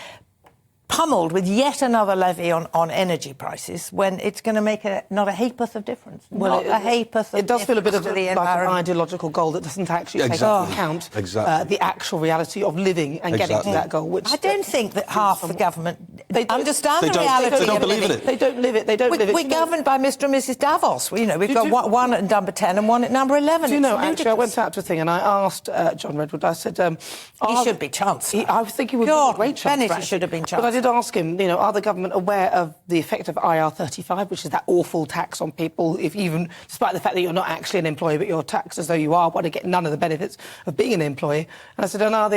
pummeled with yet another levy on energy prices when it's going to make not a ha'porth of difference? Well, not a ha'porth of it does feel a bit of the like an ideological goal that doesn't actually take into account the actual reality of living and getting to that goal. Which I don't think that half the government They understand the reality. They don't believe in it. They don't live it. They don't live it. We're governed by Mr. and Mrs. Davos. We've got one at number 10 and one at number 11. Do you know, actually, I went out to a thing and I asked John Redwood, I said... he should be Chancellor. I think he would be a great Chancellor. Bennett should have been Chancellor. But I did ask him, are the government aware of the effect of IR35, which is that awful tax on people, if even, despite the fact that you're not actually an employee, but you're taxed as though you are, want to get none of the benefits of being an employee. And I said, and are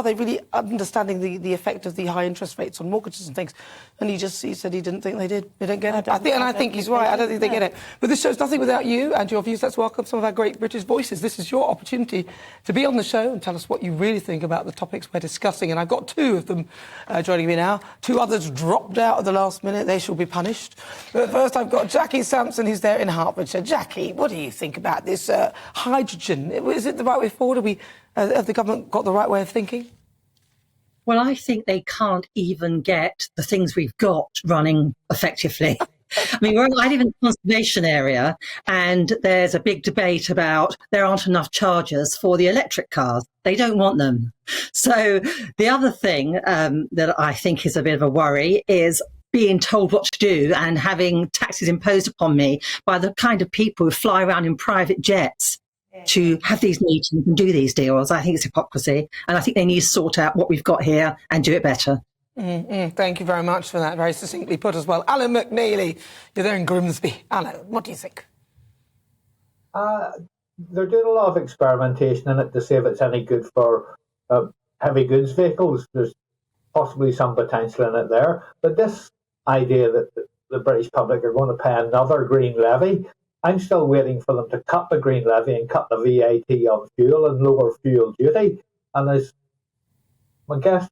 they really understanding the effect of the high interest rates on mortgages and things? And he said he didn't think they did. They don't get it. I think he's right. I don't think they get it. But this show's nothing without you and your views. Let's welcome some of our great British voices. This is your opportunity to be on the show and tell us what you really think about the topics we're discussing. And I've got two of them joining me now. Two others dropped out at the last minute. They shall be punished. But first, I've got Jackie Sampson, who's there in Hertfordshire. Jackie, what do you think about this hydrogen? Is it the right way forward? Have the government got the right way of thinking? Well, I think they can't even get the things we've got running effectively. I mean, I live in the conservation area, and there's a big debate about there aren't enough chargers for the electric cars. They don't want them. So the other thing that I think is a bit of a worry is being told what to do and having taxes imposed upon me by the kind of people who fly around in private jets to have these meetings and do these deals. I think it's hypocrisy, and I think they need to sort out what we've got here and do it better. Thank you very much for that, very succinctly put as well. Alan McNeely, you're there in Grimsby. Alan, what do you think? They're doing a lot of experimentation in it to see if it's any good for heavy goods vehicles. There's possibly some potential in it there. But this idea that the British public are going to pay another green levy, I'm still waiting for them to cut the green levy and cut the VAT on fuel and lower fuel duty. And as my guest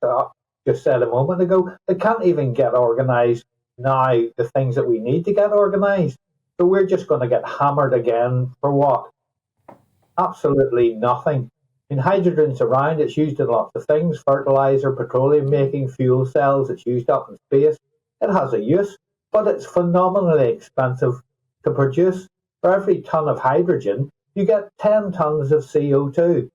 just said a moment ago, they can't even get organised now, the things that we need to get organised. So we're just going to get hammered again for what? Absolutely nothing. I mean, hydrogen's around, it's used in lots of things, fertiliser, petroleum making, fuel cells, it's used up in space. It has a use, but it's phenomenally expensive to produce. For every tonne of hydrogen, you get 10 tonnes of CO2.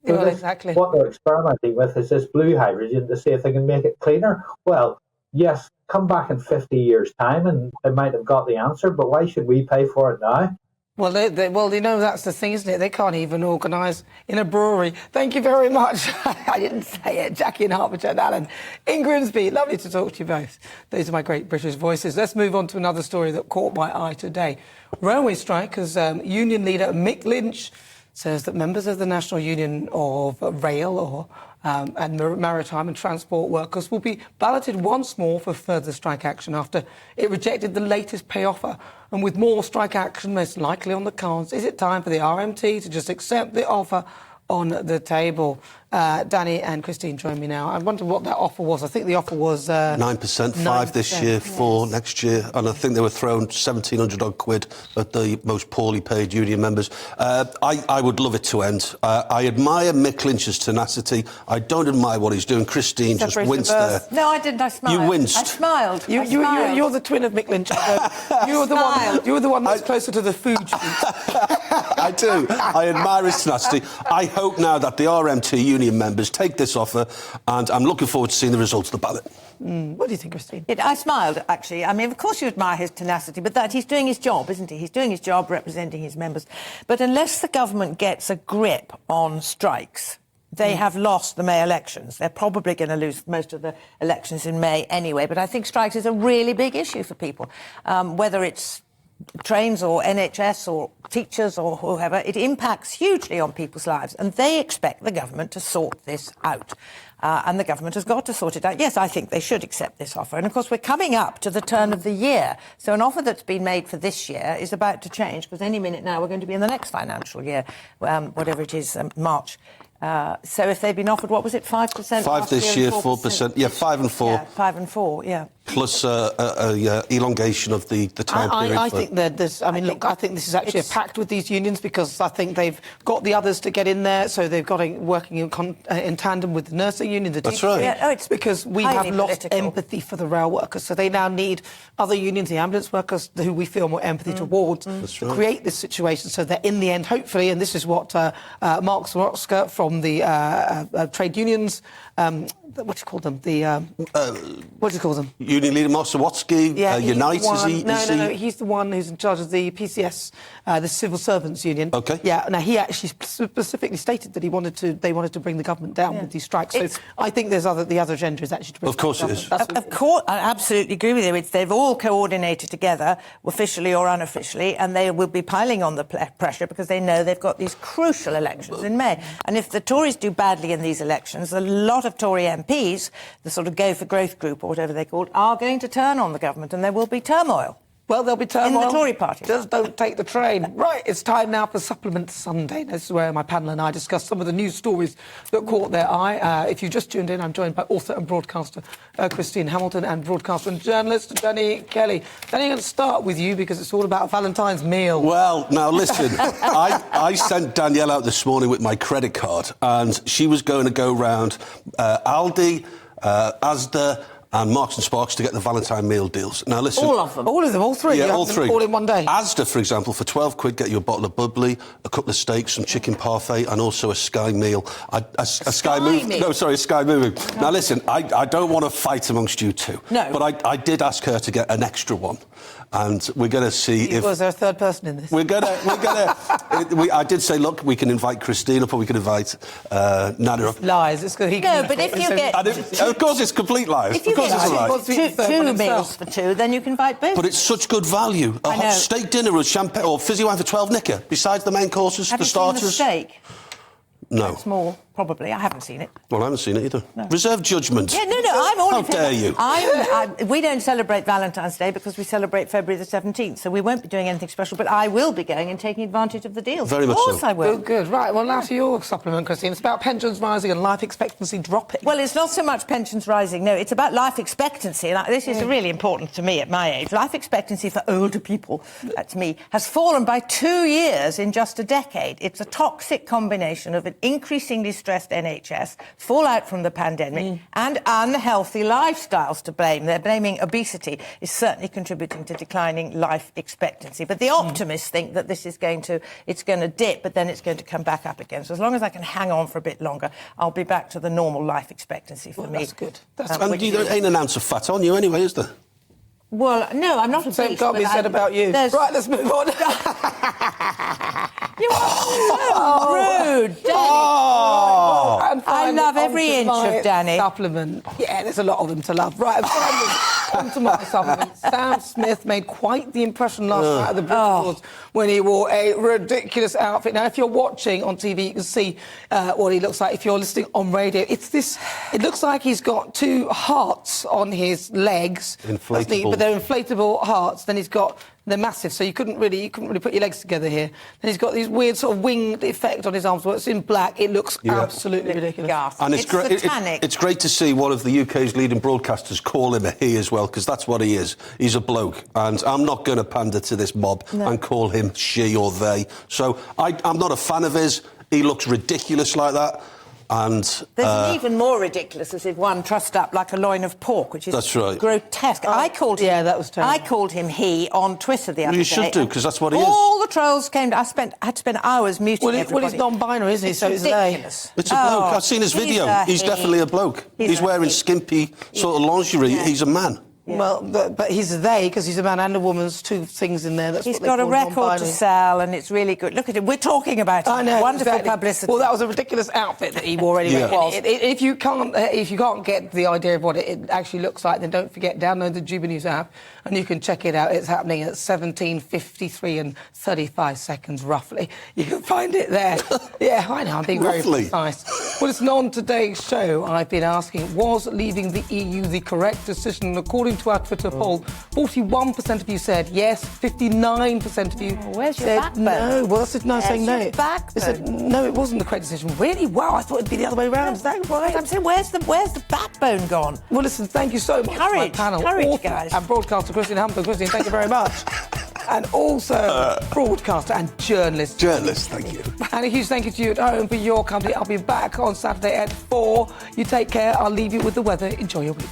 So well, exactly. What they're experimenting with is this blue hydrogen to see if they can make it cleaner. Well, yes, come back in 50 years' time and they might have got the answer, but why should we pay for it now? Well, that's the thing, isn't it? They can't even organise in a brewery. Thank you very much. I didn't say it. Jackie in Hertfordshire and Alan in Grimsby. Lovely to talk to you both. Those are my great British voices. Let's move on to another story that caught my eye today. Railway strikers, union leader Mick Lynch says that members of the National Union of Rail and Maritime and Transport Workers will be balloted once more for further strike action after it rejected the latest pay offer. And with more strike action most likely on the cards, is it time for the RMT to just accept the offer on the table? Danny and Christine join me now. I wonder what that offer was. I think the offer was 9%, 5 this year, 4 next year, and I think they were thrown 1,700 odd quid at the most poorly paid union members. I would love it to end. I admire Mick Lynch's tenacity. I don't admire what he's doing. Christine just winced there. No, I didn't. I smiled. You winced. I smiled. You're the twin of Mick Lynch. You're the one that's closer to the food sheet. I do. I admire his tenacity. I hope now that the RMT union members take this offer, and I'm looking forward to seeing the results of the ballot. What do you think, Christine? I smiled, actually. I mean, of course you admire his tenacity, but that he's doing his job, isn't he? He's doing his job representing his members. But unless the government gets a grip on strikes, they have lost the May elections. They're probably going to lose most of the elections in May anyway. But I think strikes is a really big issue for people, whether it's trains or NHS or teachers or whoever. It impacts hugely on people's lives, and they expect the government to sort this out. And the government has got to sort it out. Yes, I think they should accept this offer. And, of course, we're coming up to the turn of the year. So an offer that's been made for this year is about to change, because any minute now we're going to be in the next financial year, whatever it is, March. So if they've been offered, what was it, 5%? 5 this year, 4%. Yeah, 5 and 4. Yeah, 5 and 4, yeah. Plus elongation of the time period. I think that there's... I mean, look, I think this is actually a pact with these unions, because I think they've got the others to get in there, so they've got working in tandem with the nursing union, the teachers. That's right. Yeah, it's because we have lost empathy for the rail workers, so they now need other unions, the ambulance workers, who we feel more empathy towards, to create this situation so that in the end, hopefully, and this is what Mark Swarovska from from the trade unions. What do you call them? What do you call them? Union leader Mosawatsky, Unite, is he? No, he's the one who's in charge of the PCS, the Civil Servants Union. OK. Yeah, now he actually specifically stated that they wanted to bring the government down with these strikes. So I think the other agenda is actually to bring Of course the it is. Of course, I absolutely agree with you. They've all coordinated together, officially or unofficially, and they will be piling on the pressure because they know they've got these crucial elections in May. And if the Tories do badly in these elections, a lot of Tory MPs, the sort of Go for Growth group or whatever they're called, are going to turn on the government, and there will be turmoil. Well, there'll be turmoil in the Tory party. Just don't take the train. Right, it's time now for Supplement Sunday. This is where my panel and I discuss some of the news stories that caught their eye. If you just tuned in, I'm joined by author and broadcaster Christine Hamilton and broadcaster and journalist Danny Kelly. Danny, I'm going to start with you because it's all about Valentine's meal. Well, now listen, I sent Danielle out this morning with my credit card, and she was going to go round Aldi, Asda, and Marks and Sparks to get the Valentine meal deals. Now, listen... All of them? All three? Yeah, all three. All in one day? Asda, for example, for 12 quid, get you a bottle of bubbly, a couple of steaks, some chicken parfait, and also a Sky meal. A Sky Move... No, sorry, a Sky Moving. Now, listen, I don't want to fight amongst you two. No. But I did ask her to get an extra one. And we're going to see if... Was there a third person in this? We're going to... I did say, look, we can invite Christine up or we can invite Nana up. Lies. It's good. No, but if you get... Of course, it's complete lies. If you get two meals for two, then you can invite both. But it's such good value. A hot steak dinner with champagne or fizzy wine for 12 nicker, besides the main courses, the starters. Have you seen the steak? No. Small, probably. I haven't seen it. Well, I haven't seen it either. No. Reserve judgment. Yeah, no, I'm all How dare you? We don't celebrate Valentine's Day because we celebrate February the 17th, so we won't be doing anything special, but I will be going and taking advantage of the deals. Very much so. Of course I will. Good. Right, well, now to your supplement, Christine. It's about pensions rising and life expectancy dropping. Well, it's not so much pensions rising, no, it's about life expectancy. And this is really important to me at my age. Life expectancy for older people, that's me, has fallen by 2 years in just a decade. It's a toxic combination of an increasingly stressed NHS, fallout from the pandemic, and unhealthy lifestyles to blame. They're blaming obesity is certainly contributing to declining life expectancy. But the optimists think that this is going to dip, but then it's going to come back up again. So as long as I can hang on for a bit longer, I'll be back to the normal life expectancy for me. That's good. And there ain't an ounce of fat on you anyway, is there? Well, no, I'm not a Same can't be said about you. Right, let's move on. You are so rude, Danny. I love every inch of Danny. Supplement. Yeah, there's a lot of them to love. Right, on to my supplement. Sam Smith made quite the impression last night at the British Awards when he wore a ridiculous outfit. Now, if you're watching on TV, you can see what he looks like. If you're listening on radio, it looks like he's got two hearts on his legs. Inflatable. But they're inflatable hearts. Then they're massive, so you couldn't really put your legs together here. Then he's got these weird sort of winged effect on his arms where it's in black. It looks absolutely ridiculous. And it's great. It's great to see one of the UK's leading broadcasters call him a he as well, because that's what he is. He's a bloke, and I'm not going to pander to this mob and call him she or they. So I'm not a fan of his. He looks ridiculous like that. And there's an even more ridiculous as if one trussed up like a loin of pork, which is grotesque. I called him. Yeah, that was terrible. I called him he on Twitter the other day. You should do, because that's what he is. All the trolls came. I had to spend hours muting everybody. Well, he's non-binary, isn't he? So it's ridiculous. It's a bloke. I've seen his video. He's definitely a bloke. He's wearing skimpy sort of lingerie. Yeah. He's a man. Yeah. Well, but he's a they, because he's a man and a woman. There's two things in there. He's got a record to sell, and it's really good. Look at it. We're talking about it. I know. Wonderful publicity. Well, that was a ridiculous outfit that he wore anyway. If you can't get the idea of what it actually looks like, then don't forget, download the GBNews app, and you can check it out. It's happening at 17:53 and 35 seconds, roughly. You can find it there. Yeah, I know. I'm being very precise. Well, listen, on today's show, I've been asking, was leaving the EU the correct decision? And according to our Twitter poll, 41% of you said yes, 59% of you said backbone? no. Well, that's no saying no. They said no, it wasn't the correct decision. Really? Wow, I thought it'd be the other way around. Is that right? I'm saying, where's the backbone gone? Well, listen, thank you so much, my panel, author guys, and broadcaster Christine Hamilton. Christine, thank you very much. And also broadcaster and journalist. Thank you. And a huge thank you to you at home for your company. I'll be back on Saturday at 4. You take care. I'll leave you with the weather. Enjoy your week.